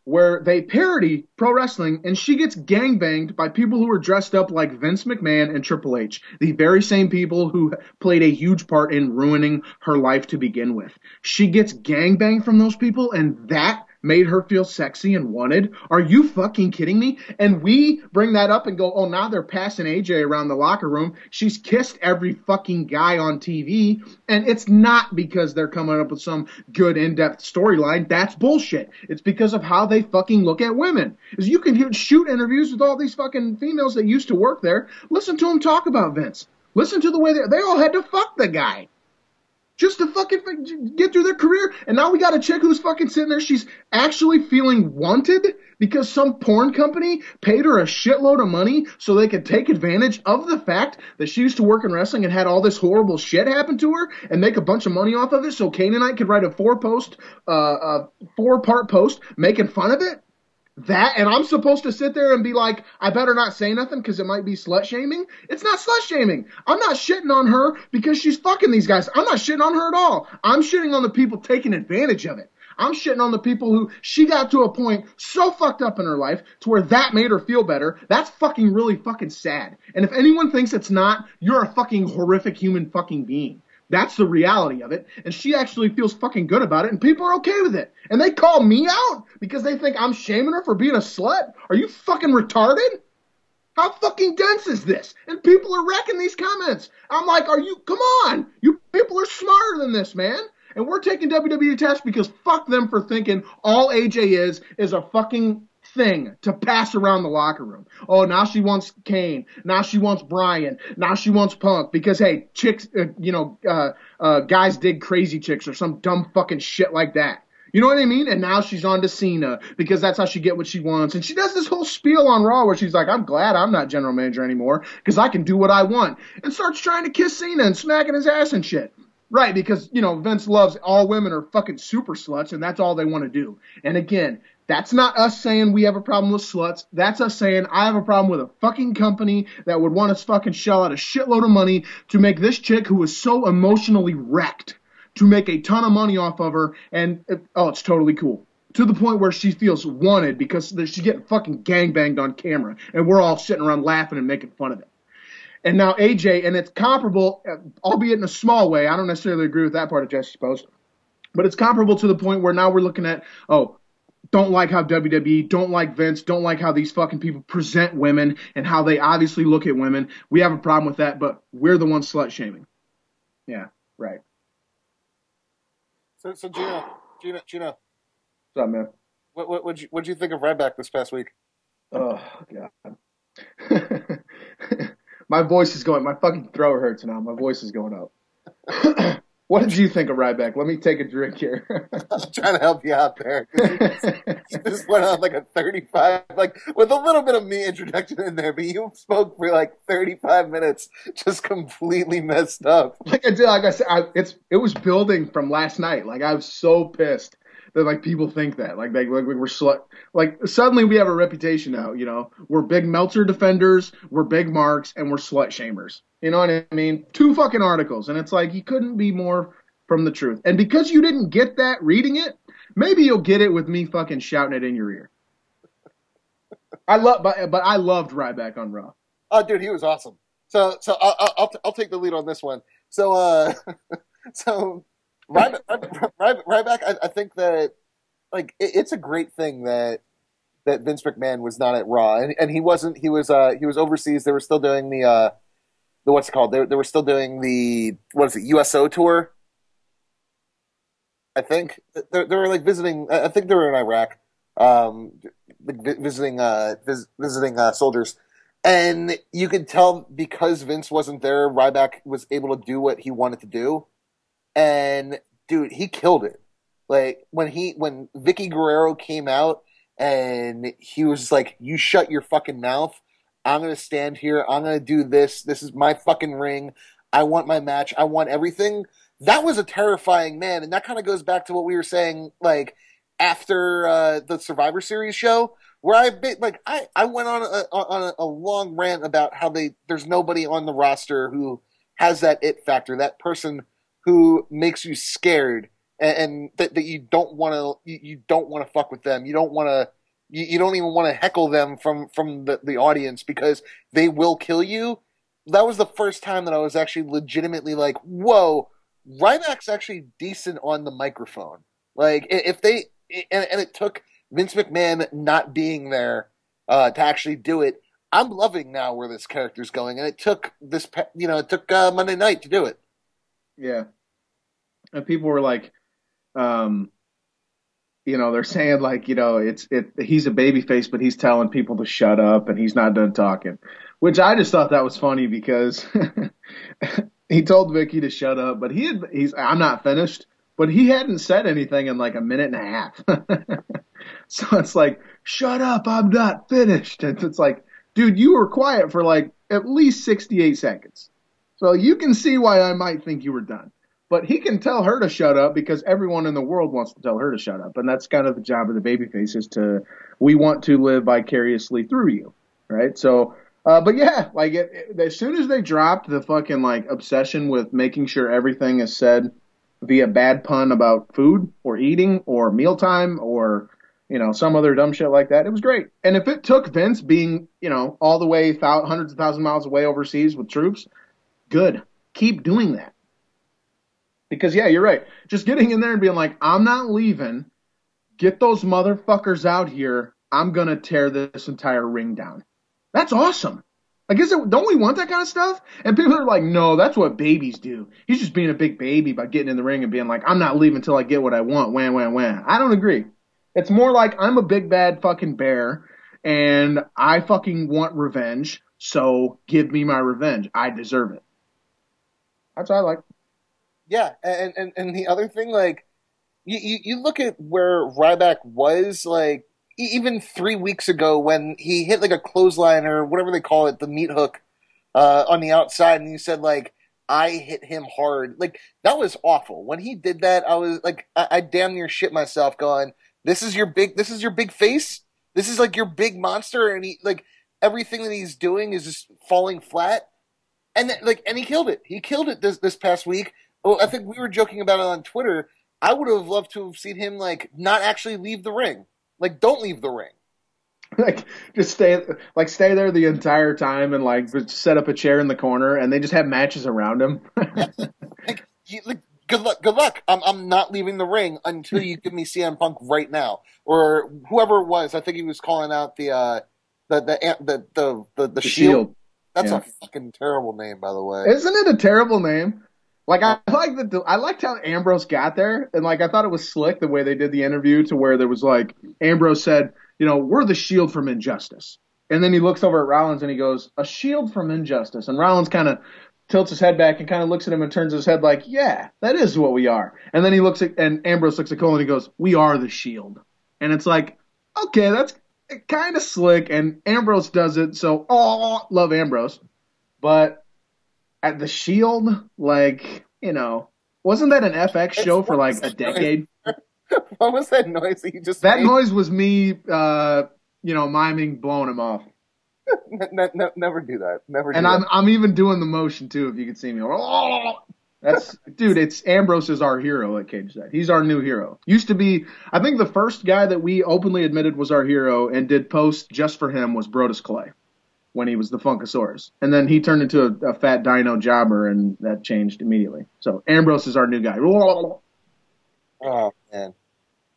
where they parody pro wrestling, and she gets gangbanged by people who are dressed up like Vince McMahon and Triple H, the very same people who played a huge part in ruining her life to begin with. She gets gangbanged from those people, and that made her feel sexy and wanted. Are you fucking kidding me? And we bring that up and go, oh, now they're passing AJ around the locker room. She's kissed every fucking guy on TV. And it's not because they're coming up with some good in-depth storyline. That's bullshit. It's because of how they fucking look at women. Because you can shoot interviews with all these fucking females that used to work there. Listen to them talk about Vince. Listen to the way they all had to fuck the guy. Just to fucking get through their career. And now we got a chick who's fucking sitting there. She's actually feeling wanted because some porn company paid her a shitload of money so they could take advantage of the fact that she used to work in wrestling and had all this horrible shit happen to her and make a bunch of money off of it so Canaanite could write a 4-part post making fun of it. That, and I'm supposed to sit there and be like, I better not say nothing because it might be slut shaming. It's not slut shaming. I'm not shitting on her because she's fucking these guys. I'm not shitting on her at all. I'm shitting on the people taking advantage of it. I'm shitting on the people who she got to a point so fucked up in her life to where that made her feel better. That's fucking really fucking sad. And if anyone thinks it's not, you're a fucking horrific human fucking being. That's the reality of it. And she actually feels fucking good about it, and people are okay with it. And they call me out because they think I'm shaming her for being a slut? Are you fucking retarded? How fucking dense is this? And people are wrecking these comments. I'm like, come on. You people are smarter than this, man. And we're taking WWE attacks because fuck them for thinking all AJ is a fucking thing to pass around the locker room. Oh, now she wants Kane. Now she wants Bryan. Now she wants Punk because, hey, chicks, guys dig crazy chicks or some dumb fucking shit like that. You know what I mean? And now she's on to Cena because that's how she get what she wants. And she does this whole spiel on Raw where she's like, I'm glad I'm not general manager anymore because I can do what I want. And starts trying to kiss Cena and smacking his ass and shit. Right, because, Vince loves all women are fucking super sluts, and that's all they want to do. And again, that's not us saying we have a problem with sluts. That's us saying I have a problem with a fucking company that would want us fucking shell out a shitload of money to make this chick who was so emotionally wrecked to make a ton of money off of her, and, it's totally cool. To the point where she feels wanted because she's getting fucking gangbanged on camera, and we're all sitting around laughing and making fun of it. And now AJ, and it's comparable, albeit in a small way. I don't necessarily agree with that part of Jesse's post, but it's comparable to the point where now we're looking at, don't like how WWE, don't like Vince, don't like how these fucking people present women and how they obviously look at women. We have a problem with that, but we're the ones slut shaming. Yeah, right. So Gina, what's up, man? What'd you think of Ryback this past week? Oh God. My voice is going, my fucking throat hurts now. My voice is going up. What did you think of Ryback? Let me take a drink here. I'm trying to help you out there. He just went on like a 35, like with a little bit of me introduction in there, but you spoke for like 35 minutes, just completely messed up. Like I said, it was building from last night. Like I was so pissed that like people think that like we're like suddenly we have a reputation now. You know, we're big Meltzer defenders, we're big marks, and we're slut shamers. You know what I mean? 2 fucking articles, and it's like you couldn't be more from the truth. And because you didn't get that reading it, maybe you'll get it with me fucking shouting it in your ear. I loved Ryback on Raw. Oh, dude, he was awesome. So I'll take the lead on this one. So Ryback, I think that like it's a great thing that Vince McMahon was not at Raw, and he wasn't. He was overseas. They were still doing the what's it called? They were still doing the USO tour. I think they were like visiting. I think they were in Iraq, visiting soldiers, and you could tell because Vince wasn't there, Ryback was able to do what he wanted to do, and dude, he killed it. Like when Vicky Guerrero came out and he was like, "You shut your fucking mouth. I'm going to stand here. I'm going to do this. This is my fucking ring. I want my match. I want everything." That was a terrifying man. And that kind of goes back to what we were saying, like, after the Survivor Series show, where I went on a long rant about how there's nobody on the roster who has that it factor, that person who makes you scared and that you don't want to fuck with them. You don't want to. You don't even want to heckle them from the audience because they will kill you. That was the first time that I was actually legitimately like, whoa, Ryback's actually decent on the microphone. Like, if they, and it took Vince McMahon not being there to actually do it. I'm loving now where this character's going, and it took Monday night to do it. Yeah. And people were like, they're saying like, he's a babyface, but he's telling people to shut up and he's not done talking, which I just thought that was funny because he told Vicky to shut up, but I'm not finished, but he hadn't said anything in like a minute and a half. So it's like, shut up, I'm not finished. And it's like, dude, you were quiet for like at least 68 seconds. So you can see why I might think you were done. But he can tell her to shut up because everyone in the world wants to tell her to shut up. And that's kind of the job of the babyface we want to live vicariously through you. Right? So, but yeah, like as soon as they dropped the fucking like obsession with making sure everything is said via bad pun about food or eating or mealtime or, some other dumb shit like that, it was great. And if it took Vince being, all the way hundreds of thousands of miles away overseas with troops, good. Keep doing that. Because, yeah, you're right. Just getting in there and being like, I'm not leaving. Get those motherfuckers out here. I'm going to tear this entire ring down. That's awesome. Like, don't we want that kind of stuff? And people are like, no, that's what babies do. He's just being a big baby by getting in the ring and being like, I'm not leaving until I get what I want. Wham, wham, wham. I don't agree. It's more like I'm a big bad fucking bear and I fucking want revenge. So give me my revenge. I deserve it. That's what I like. Yeah, and the other thing, like, you look at where Ryback was, like, even 3 weeks ago when he hit, like, a clothesline or whatever they call it, the meat hook on the outside, and you said, like, I hit him hard. Like, that was awful. When he did that, I was, like, I damn near shit myself going, this is your big face? This is, like, your big monster? And he, like, everything that he's doing is just falling flat? And, and he killed it. He killed it this past week. Well, I think we were joking about it on Twitter. I would have loved to have seen him, like, not actually leave the ring. Like, don't leave the ring. Like, just stay there the entire time and, like, set up a chair in the corner and they just have matches around him. Good luck. I'm not leaving the ring until you give me CM Punk right now. Or whoever it was. I think he was calling out the Shield. That's a fucking terrible name, by the way. Isn't it a terrible name? Like, I liked how Ambrose got there, and, like, I thought it was slick the way they did the interview to where there was, like, Ambrose said, we're the Shield from Injustice. And then he looks over at Rollins and he goes, a shield from injustice. And Rollins kind of tilts his head back and kind of looks at him and turns his head like, yeah, that is what we are. And then and Ambrose looks at Cole and he goes, we are the Shield. And it's like, okay, that's kind of slick. And Ambrose does it. So, love Ambrose. But at the Shield, like, wasn't that an FX show for like a decade? What was that noise that you just That made? noise was me, miming blowing him off. Never do that. Never do And that. I'm even doing the motion too, if you can see me. It's Ambrose is our hero at Cageside. He's our new hero. Used to be, I think the first guy that we openly admitted was our hero and did posts just for him was Brodus Clay when he was the Funkasaurus. And then he turned into a fat dino jobber and that changed immediately. So Ambrose is our new guy. Oh, man.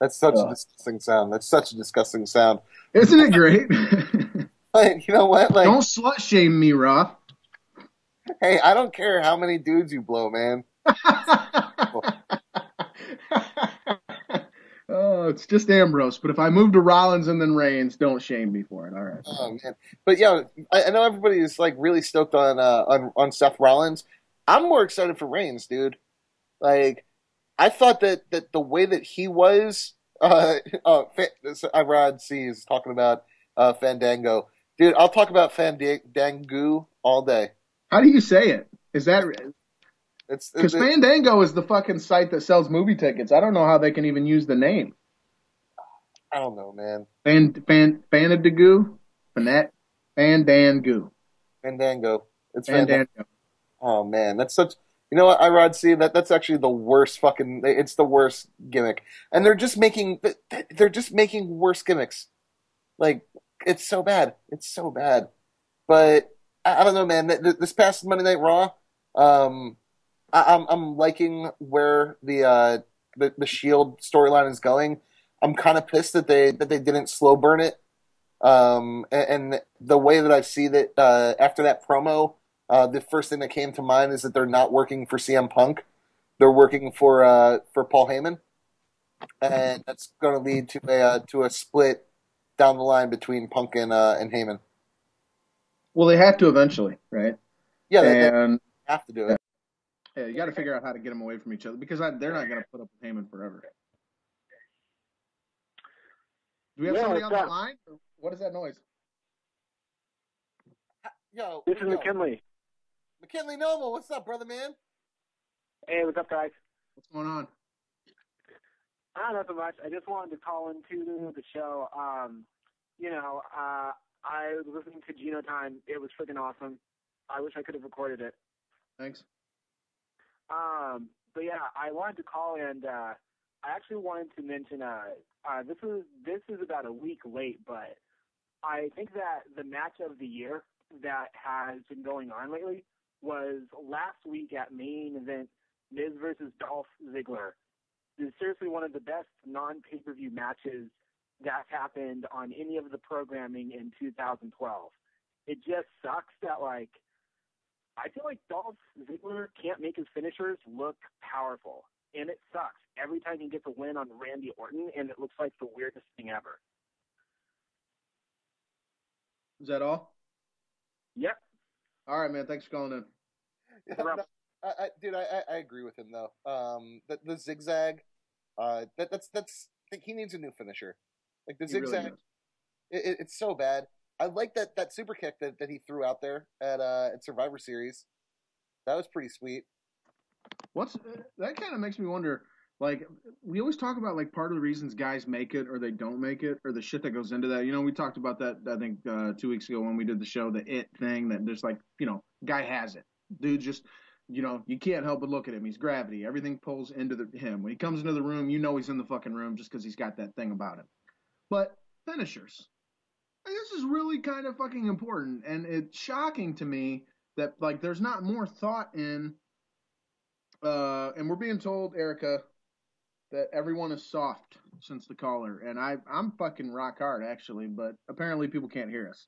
That's such a disgusting sound. That's such a disgusting sound. Isn't it great? Like, you know what? Like, don't slut shame me, Roth. Hey, I don't care how many dudes you blow, man. Oh, it's just Ambrose. But if I move to Rollins and then Reigns, don't shame me for it. All right. Oh man, but yeah, I know everybody is like really stoked on Seth Rollins. I'm more excited for Reigns, dude. Like, I thought that the way that he was, Irod C is talking about Fandango, dude. I'll talk about Fandango all day. How do you say it? Is that because it's Fandango is the fucking site that sells movie tickets? I don't know how they can even use the name. I don't know, man. Fandango, Fandango. It's Fandango. Oh man, that's such. You know what, Irod C? That's actually the worst fucking. It's the worst gimmick, and they're just making worse gimmicks. Like, it's so bad. It's so bad. But I don't know, man. This past Monday Night Raw, I'm liking where the Shield storyline is going. I'm kind of pissed that they didn't slow burn it. And the way that I see that after that promo, the first thing that came to mind is that they're not working for CM Punk. They're working for Paul Heyman, and that's going to lead to a split down the line between Punk and Heyman. Well, they have to eventually, right? Yeah, they have to do it. Yeah, you got to figure out how to get them away from each other because they're not going to put up with Heyman forever. Do we have somebody on the line? Or what is that noise? Yo, this is McKinley. McKinley Noble, what's up, brother man? Hey, what's up, guys? What's going on? Nothing much. I just wanted to call into the show. I was listening to Geno Time. It was freaking awesome. I wish I could have recorded it. Thanks. But yeah, I wanted to call and I actually wanted to mention this is about a week late, but I think that the match of the year that has been going on lately was last week at Main Event, Miz versus Dolph Ziggler. It is seriously one of the best non-pay-per-view matches that's happened on any of the programming in 2012. It just sucks that, like, I feel like Dolph Ziggler can't make his finishers look powerful, and it sucks. Every time he gets a win on Randy Orton, and it looks like the weirdest thing ever. Is that all? Yep. All right, man. Thanks for calling in. Dude, I agree with him though. The zigzag, that's he needs a new finisher. Like the zigzag, really it's so bad. I like that super kick that he threw out there at Survivor Series. That was pretty sweet. That kind of makes me wonder. Like, we always talk about, like, part of the reasons guys make it or they don't make it or the shit that goes into that. You know, we talked about that, I think, 2 weeks ago when we did the show, the it thing, that there's, like, guy has it. Dude just, you can't help but look at him. He's gravity. Everything pulls into him. When he comes into the room, he's in the fucking room just because he's got that thing about him. But finishers. This is really kind of fucking important. And it's shocking to me that, like, there's not more thought in, and we're being told, Erica, that everyone is soft since the caller, and I'm fucking rock hard actually, but apparently people can't hear us.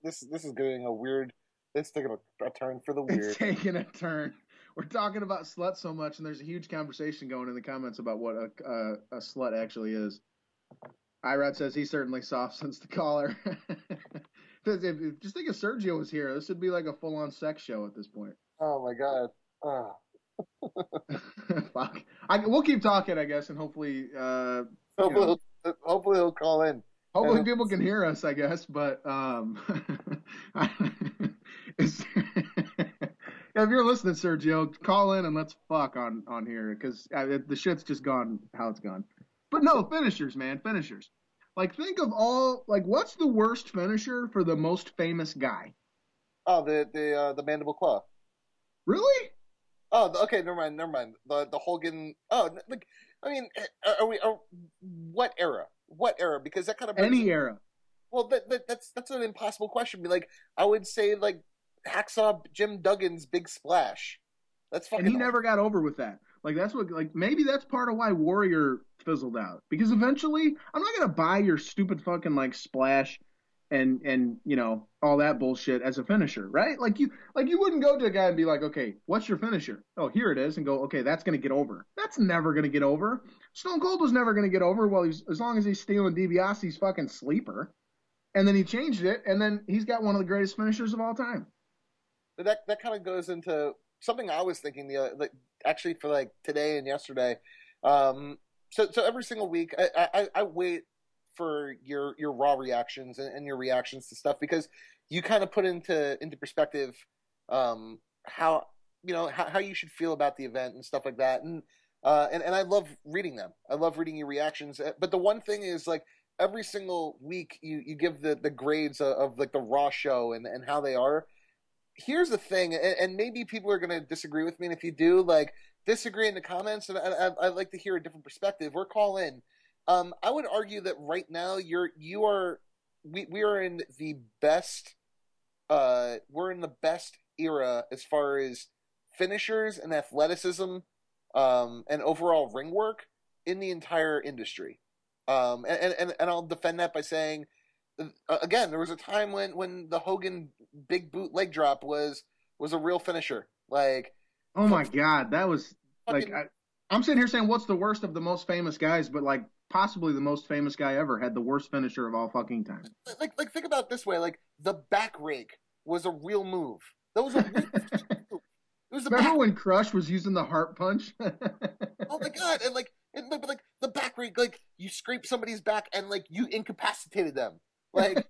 This is getting a weird. It's taking a turn for the weird. It's taking a turn. We're talking about sluts so much, and there's a huge conversation going in the comments about what a slut actually is. Irad says he's certainly soft since the caller. Just think if Sergio was here, this would be like a full-on sex show at this point. Oh my god. Oh. Fuck. We'll keep talking, I guess, and hopefully, Hopefully he'll call in. hopefully people can hear us, I guess. But if you're listening, Sergio, call in and let's fuck on here because the shit's just gone how it's gone. But no, finishers, man, finishers. Like, think of what's the worst finisher for the most famous guy? Oh, the mandible claw. Really? Oh, okay. Never mind. The Hogan. Oh, like, I mean, what era? What era? Because that kind of Any era. Well, that's an impossible question. Like, I would say like Hacksaw Jim Duggan's Big Splash. That's fucking. And he never got over with that. Like, that's what. Like, maybe that's part of why Warrior fizzled out. Because eventually, I'm not gonna buy your stupid fucking like splash and all that bullshit as a finisher, right? Like you wouldn't go to a guy and be like, okay, what's your finisher? Oh, here it is, and go, okay, that's gonna get over. That's never gonna get over. Stone Cold was never gonna get over. Well, as long as he's stealing DiBiase's fucking sleeper, and then he changed it, and then he's got one of the greatest finishers of all time. That kind of goes into something I was thinking actually for like today and yesterday. So every single week I wait for your raw reactions and your reactions to stuff because you kind of put into perspective how you should feel about the event and stuff like that, and I love reading them. I love reading your reactions. But the one thing is, like, every single week you give the grades of like the raw show and how they are. Here's the thing, and maybe people are going to disagree with me, and if you do, like, disagree in the comments, and I'd like to hear a different perspective or call in. I would argue that right now we are in the best we're in the best era as far as finishers and athleticism and overall ring work in the entire industry. And I'll defend that by saying, again, there was a time when the Hogan big boot leg drop was a real finisher. Like, oh my god, that was fucking, like I'm sitting here saying what's the worst of the most famous guys, but like possibly the most famous guy ever had the worst finisher of all fucking time. Like think about it this way: like, the back rake was a real move. That was a real move. It was Remember when Crush was using the heart punch? Oh my god! But like the back rake, like, you scrape somebody's back and like you incapacitated them, like,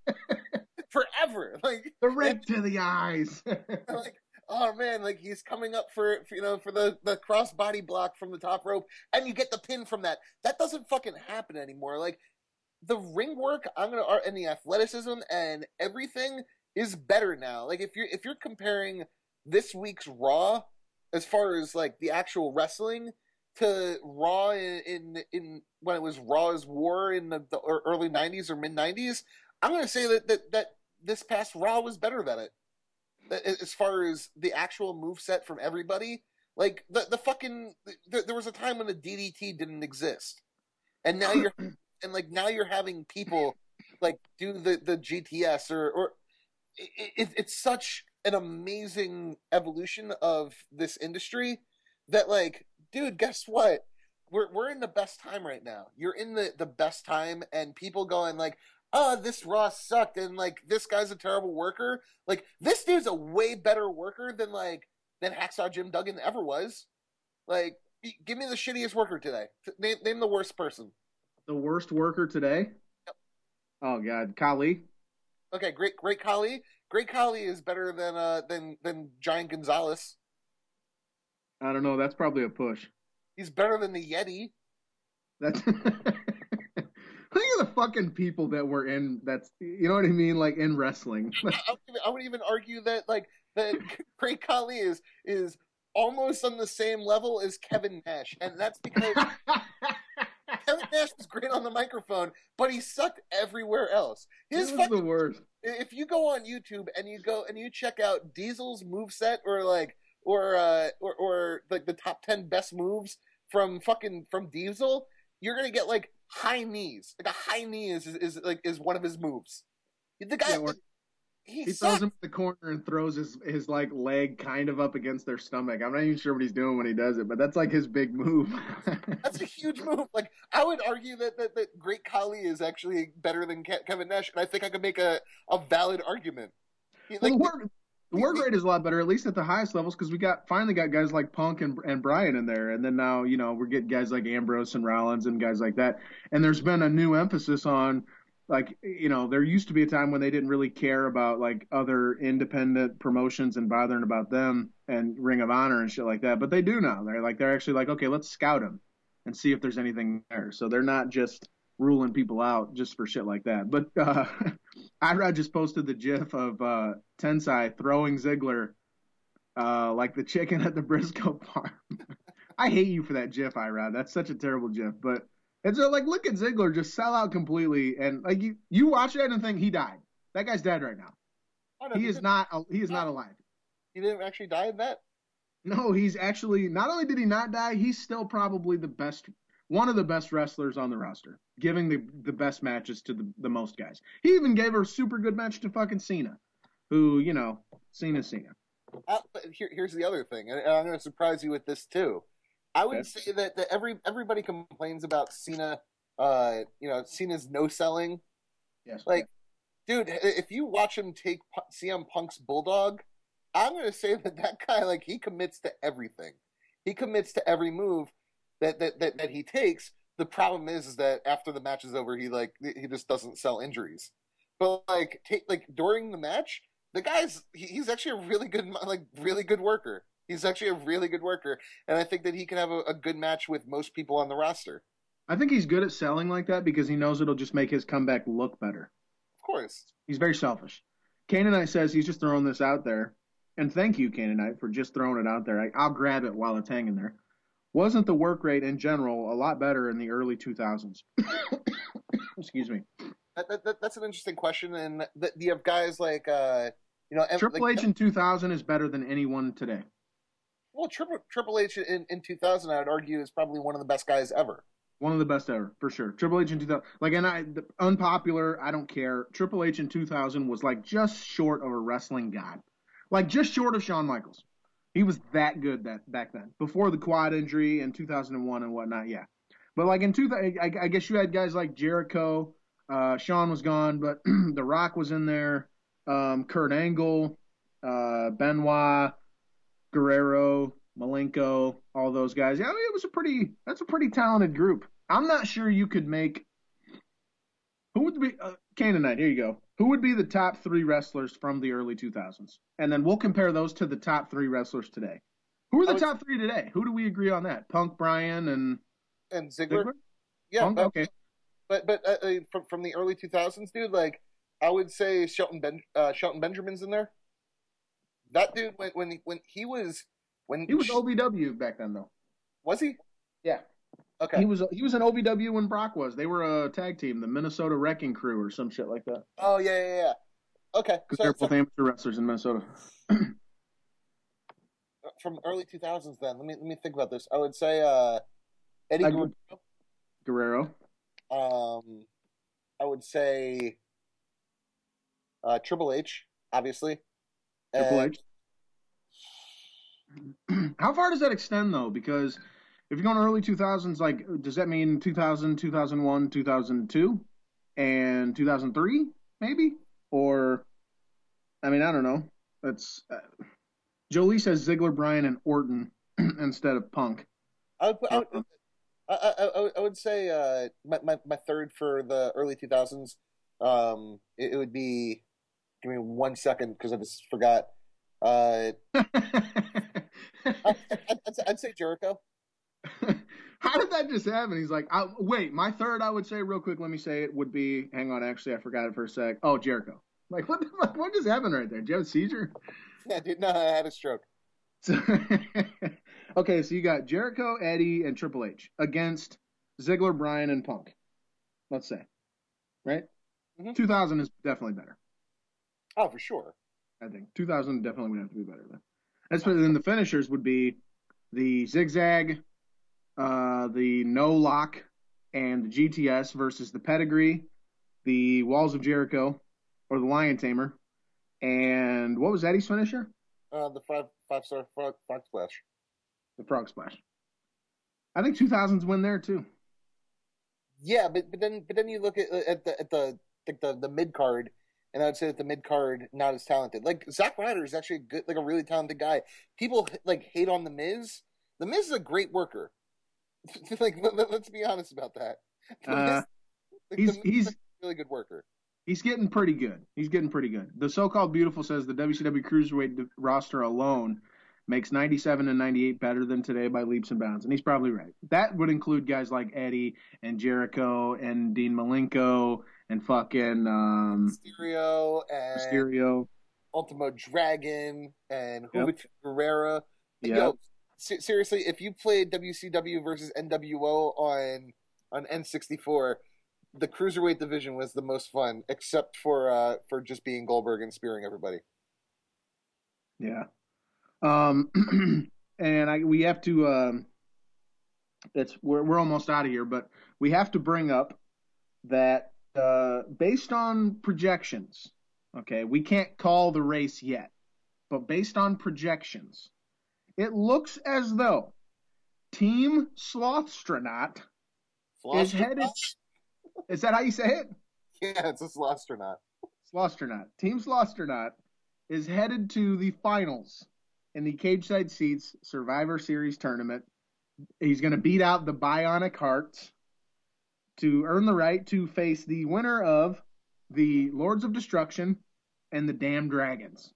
forever. Like, the rake to the eyes. like, oh man, like, he's coming up for the cross body block from the top rope, and you get the pin from that. That doesn't fucking happen anymore. Like, the ring work, and the athleticism and everything is better now. Like, if you're comparing this week's Raw as far as like the actual wrestling to Raw in when it was Raw's War in the early 90s or mid 90s, I'm going to say that this past Raw was better than it. As far as the actual moveset from everybody, like the fucking there was a time when the DDT didn't exist, and now you're having people like do the GTS or it's such an amazing evolution of this industry that, like, dude, guess what? We're in the best time right now. You're in the best time, and people going like, oh, this Raw sucked, and like, this guy's a terrible worker. Like, this dude's a way better worker than Hacksaw Jim Duggan ever was. Like, give me the shittiest worker today. Name the worst person. The worst worker today? Yep. Oh god, Kali. Okay, great Khali. Great Khali is better than Giant Gonzalez. I don't know. That's probably a push. He's better than the Yeti. That's think of the fucking people that were in. That's, you know what I mean, like, in wrestling. I would even argue that Great Khali is almost on the same level as Kevin Nash, and that's because Kevin Nash was great on the microphone, but he sucked everywhere else. His was the worst. If you go on YouTube and you check out Diesel's moveset or like the top 10 best moves from Diesel, you're gonna get like high knees. Like, a high knee is one of his moves. The guy, he throws him in the corner and throws his like leg kind of up against their stomach. I'm not even sure what he's doing when he does it, but that's like his big move. That's a huge move. Like, I would argue that Great Khali is actually better than Kevin Nash, and I think I could make a valid argument. The The work rate is a lot better, at least at the highest levels, because we finally got guys like Punk and Bryan in there, and then now we're getting guys like Ambrose and Rollins and guys like that. And there's been a new emphasis on, like, there used to be a time when they didn't really care about like other independent promotions and bothering about them and Ring of Honor and shit like that, but they do now. They're actually like, okay, let's scout them and see if there's anything there. So they're not just ruling people out just for shit like that. But Irod just posted the GIF of Tensai throwing Ziggler like the chicken at the Briscoe farm. I hate you for that GIF, Irod. That's such a terrible GIF. But it's like, look at Ziggler just sell out completely, and like you watch that and think he died. That guy's dead right now. Oh, no, he is not alive. He didn't actually die in that? No, he's actually, not only did he not die, he's still probably one of the best wrestlers on the roster, giving the best matches to the most guys. He even gave a super good match to fucking Cena, who, Cena's Cena. Here's the other thing, and I'm going to surprise you with this too. I would say that everybody complains about Cena, Cena's no selling. Yes. Like, dude, if you watch him take CM Punk's Bulldog, I'm going to say that guy, like, he commits to everything. He commits to every move that he takes. The problem is that after the match is over, he just doesn't sell injuries. But during the match, the he's actually a really good worker. He's actually a really good worker, and I think that he can have a good match with most people on the roster. I think he's good at selling like that because he knows it'll just make his comeback look better. Of course. He's very selfish. Canaanite says he's just throwing this out there, and thank you, Canaanite, for just throwing it out there. I'll grab it while it's hanging there. Wasn't the work rate in general a lot better in the early 2000s? Excuse me. That's an interesting question, and you have guys like Triple H in 2000 is better than anyone today. Well, Triple H in 2000, I would argue, is probably one of the best guys ever. One of the best ever, for sure. Triple H in 2000, unpopular, I don't care. Triple H in 2000 was like just short of a wrestling god. Like just short of Shawn Michaels. He was that good back then. Before the quad injury in 2001 and whatnot, yeah. But like in 2000, I guess you had guys like Jericho, Shawn was gone, but The Rock was in there, Kurt Angle, Benoit, Guerrero, Malenko, all those guys. Yeah, I mean, that's a pretty talented group. I'm not sure you could make, who would be, Canaanite, here you go. Who would be the top 3 wrestlers from the early 2000s? And then we'll compare those to the top 3 wrestlers today. Who are the top 3 today? Who do we agree on that? Punk, Bryan, and Ziggler? Yeah. Punk? Okay. But from the early 2000s, dude, like, I would say Shelton Benjamin's in there. That dude, when he was OVW back then, though. Was he? Yeah. Okay. He was an OVW when Brock was. They were a tag team, the Minnesota Wrecking Crew or some shit like that. Oh yeah. Okay. Because they're both amateur wrestlers in Minnesota. From early 2000s, then let me think about this. I would say Eddie Guerrero. I would say Triple H, obviously. Triple H. How far does that extend, though? Because if you're going early 2000s, like, does that mean 2000, 2001, 2002, and 2003, maybe? Or, I mean, I don't know. That's Jolie says Ziggler, Bryan, and Orton instead of Punk. I would say my third for the early 2000s. It would be. Give me 1 second because I just forgot. I'd say Jericho. How did that just happen? He's like, wait, my third, I would say real quick. Let me say it would be. Hang on, actually, I forgot it for a sec. Oh, Jericho. Like, what just happened right there? Did you have a seizure? Yeah, dude, no, I had a stroke. Okay, so you got Jericho, Eddie, and Triple H against Ziggler, Bryan, and Punk. Let's say, right? Mm-hmm. 2000 is definitely better. Oh, for sure. I think 2000 definitely would have to be better then. Then the finishers would be the zigzag, the no lock, and the GTS versus the pedigree, the Walls of Jericho, or the Lion Tamer, and what was Eddie's finisher? The five-star frog splash. The frog splash. I think 2000s win there too. Yeah, but then you look at the mid card. and I would say that the mid card not as talented. Like Zack Ryder is actually a really talented guy. People like hate on the Miz. The Miz is a great worker. Like let's be honest about that. He's a really good worker. He's getting pretty good. The so-called beautiful says the WCW Cruiserweight roster alone makes 97 and 98 better than today by leaps and bounds. And he's probably right. That would include guys like Eddie and Jericho and Dean Malenko and fucking Mysterio, Ultimo Dragon, and Juventud Guerrera. Yep. Yo, seriously, if you played WCW versus NWO on N64, the Cruiserweight division was the most fun, except for just being Goldberg and spearing everybody. Yeah. And we have to. We're almost out of here, but we have to bring up that based on projections, okay, we can't call the race yet, but based on projections, it looks as though Team Slothstronaut is headed. Is that how you say it? Yeah, it's a Slothstronaut. Team Slothstronaut is headed to the finals in the Cageside Seats Survivor Series tournament. He's going to beat out the Bionic Hearts to earn the right to face the winner of the Lords of Destruction and the Damned Dragons.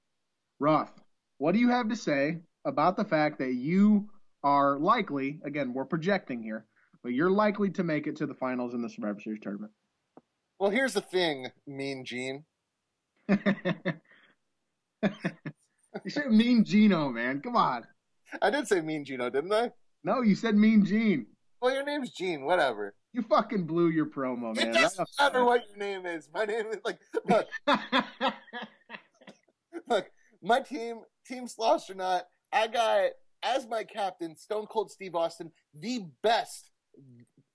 Ruff, what do you have to say about the fact that you are likely, again, we're projecting here, but you're likely to make it to the finals in the Survivor Series tournament? Well, here's the thing, Mean Gene. You said Mean Gino, man. Come on. I did say Mean Gino, didn't I? No, you said Mean Gene. Well, your name's Gene, whatever. You fucking blew your promo, man. It doesn't matter what your name is. My name is, look, my Team Slothstronaut, I got, as my captain, Stone Cold Steve Austin, the best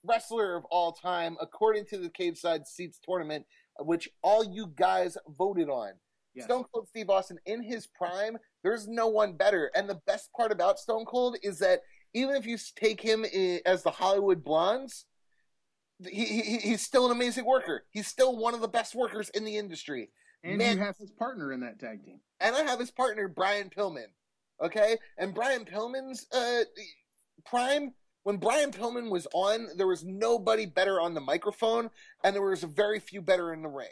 wrestler of all time, according to the Cageside Seats tournament, which all you guys voted on. Yes. Stone Cold Steve Austin, in his prime, there's no one better. And the best part about Stone Cold is that even if you take him as the Hollywood Blondes, he's still an amazing worker. He's still one of the best workers in the industry. And you have his partner in that tag team. And I have his partner, Brian Pillman. Okay? And Brian Pillman's prime, when Brian Pillman was on, there was nobody better on the microphone, and there was very few better in the ring.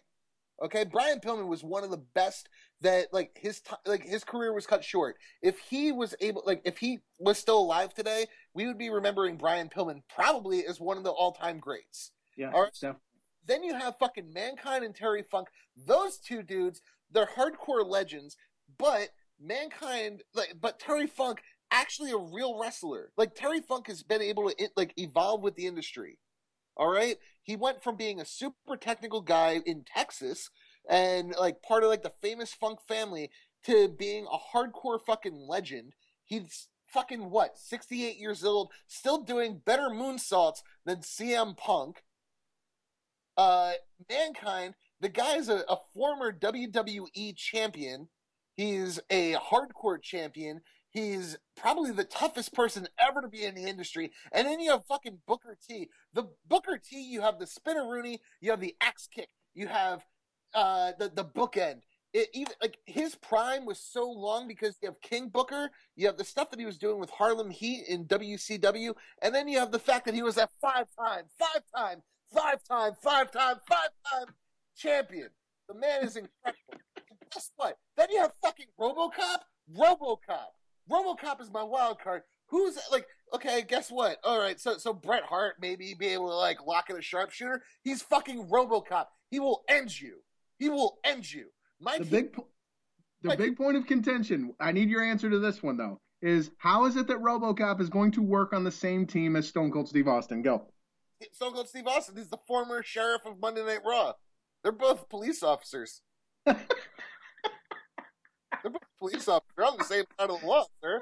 Okay, Brian Pillman was one of the best that his career was cut short. If he was still alive today, we would be remembering Brian Pillman probably as one of the all-time greats. Yeah, all right? definitely. Then you have fucking Mankind and Terry Funk. Those two dudes, they're hardcore legends, but Terry Funk actually a real wrestler. Like Terry Funk has been able to evolve with the industry. All right, he went from being a super technical guy in Texas and part of the famous Funk family to being a hardcore fucking legend. He's fucking 68 years old, still doing better moonsaults than CM Punk. Mankind, the guy's a former WWE champion. He's a hardcore champion. He's probably the toughest person ever to be in the industry. And then you have fucking Booker T. The Booker T, you have the spinneroonie, you have the axe kick, you have the bookend. His prime was so long because you have King Booker, you have the stuff that he was doing with Harlem Heat in WCW, and then you have the fact that he was a five-time champion. The man is incredible. And guess what? Then you have fucking RoboCop. RoboCop is my wild card. Who's okay, guess what? All right, so Bret Hart maybe be able to lock in a sharpshooter. He's fucking RoboCop. He will end you. The big point of contention, I need your answer to this one though, is how is it that RoboCop is going to work on the same team as Stone Cold Steve Austin? Go. Stone Cold Steve Austin is the former sheriff of Monday Night Raw. They're both police officers. They're both police officers. They're on the same side of the law, sir.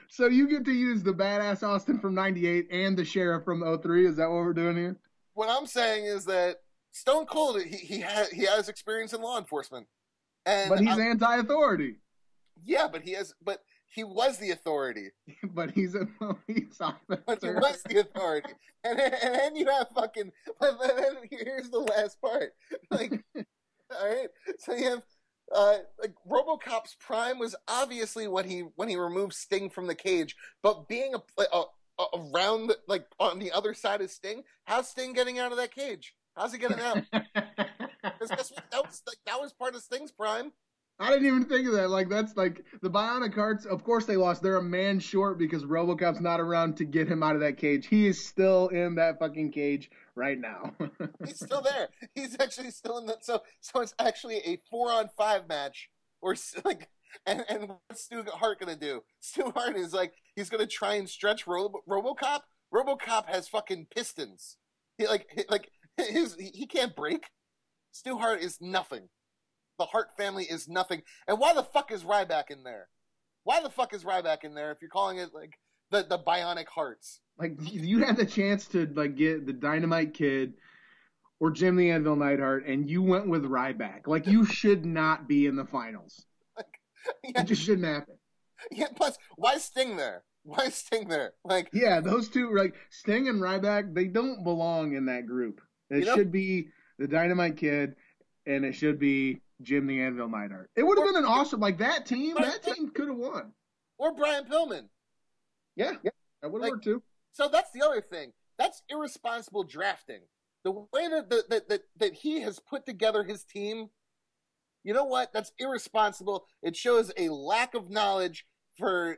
So you get to use the badass Austin from '98 and the sheriff from '03. Is that what we're doing here? What I'm saying is that Stone Cold, he has experience in law enforcement, but he's anti-authority. Yeah, but he was the authority. But he's a police officer. But he was the authority. And then you have fucking... But then here's the last part. Like, all right? So you have... like RoboCop's prime was obviously when he removed Sting from the cage, but being around like on the other side of Sting, how's Sting getting out of that cage? How's he getting out? Because that was part of Sting's prime. I didn't even think of that. Like, that's like the Bionic Hearts. Of course, they lost. They're a man short because RoboCop's not around to get him out of that cage. He is still in that fucking cage right now. He's still there. He's actually still in that. So it's actually a 4-on-5 match. Or like, and what's Stu Hart gonna do? Stu Hart is like, he's gonna try and stretch RoboCop. RoboCop has fucking pistons. He can't break. Stu Hart is nothing. The Hart family is nothing. And why the fuck is Ryback in there? Why the fuck is Ryback in there if you're calling it like the Bionic Hearts? Like, you had the chance to like get the Dynamite Kid or Jim the Anvil Neidhart, and you went with Ryback. Like, you should not be in the finals. It just shouldn't happen. Yeah. Plus, why Sting there? Why is Sting there? Like, yeah, those two, like Sting and Ryback, they don't belong in that group. It should be the Dynamite Kid, and it should be Jim the Anvil Neidhart. It would have been an awesome, like, that team could have won. Or Brian Pillman. Yeah, that would have worked too. So that's the other thing. That's irresponsible drafting. The way that he has put together his team, you know what? That's irresponsible. It shows a lack of knowledge for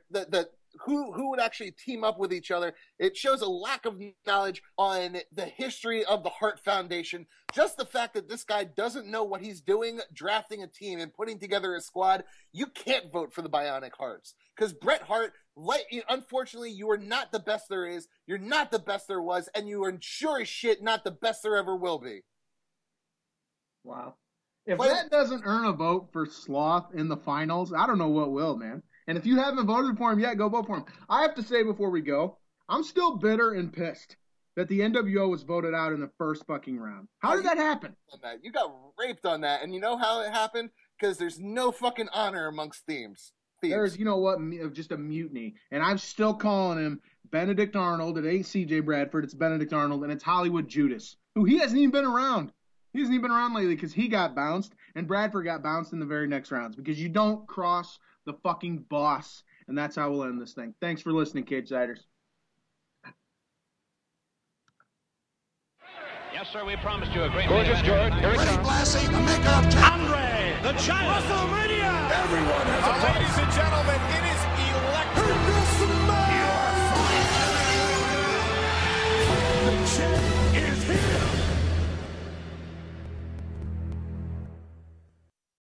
who would actually team up with each other. It shows a lack of knowledge on the history of the Hart Foundation. Just the fact that this guy doesn't know what he's doing, drafting a team and putting together a squad. You can't vote for the Bionic Hearts. Because Bret Hart, unfortunately, you are not the best there is, you're not the best there was, and you are sure as shit not the best there ever will be. Wow. If that doesn't earn a vote for Sloth in the finals, I don't know what will, man. And if you haven't voted for him yet, go vote for him. I have to say before we go, I'm still bitter and pissed that the NWO was voted out in the first fucking round. How did that happen? You got raped on that, and you know how it happened? Because there's no fucking honor amongst thieves. There's, you know what, just a mutiny. And I'm still calling him Benedict Arnold. It ain't CJ Bradford, it's Benedict Arnold, and it's Hollywood Judas, who he hasn't even been around. He hasn't even been around lately because he got bounced, and Bradford got bounced in the very next rounds because you don't cross the fucking boss. And that's how we'll end this thing. Thanks for listening, Cagesiders. Yes, sir, we promised you a great Gorgeous George. Here it comes. Blassie, the makeup. Andre, the Giant. WrestleMania. Everyone has a price. Ladies and gentlemen, it is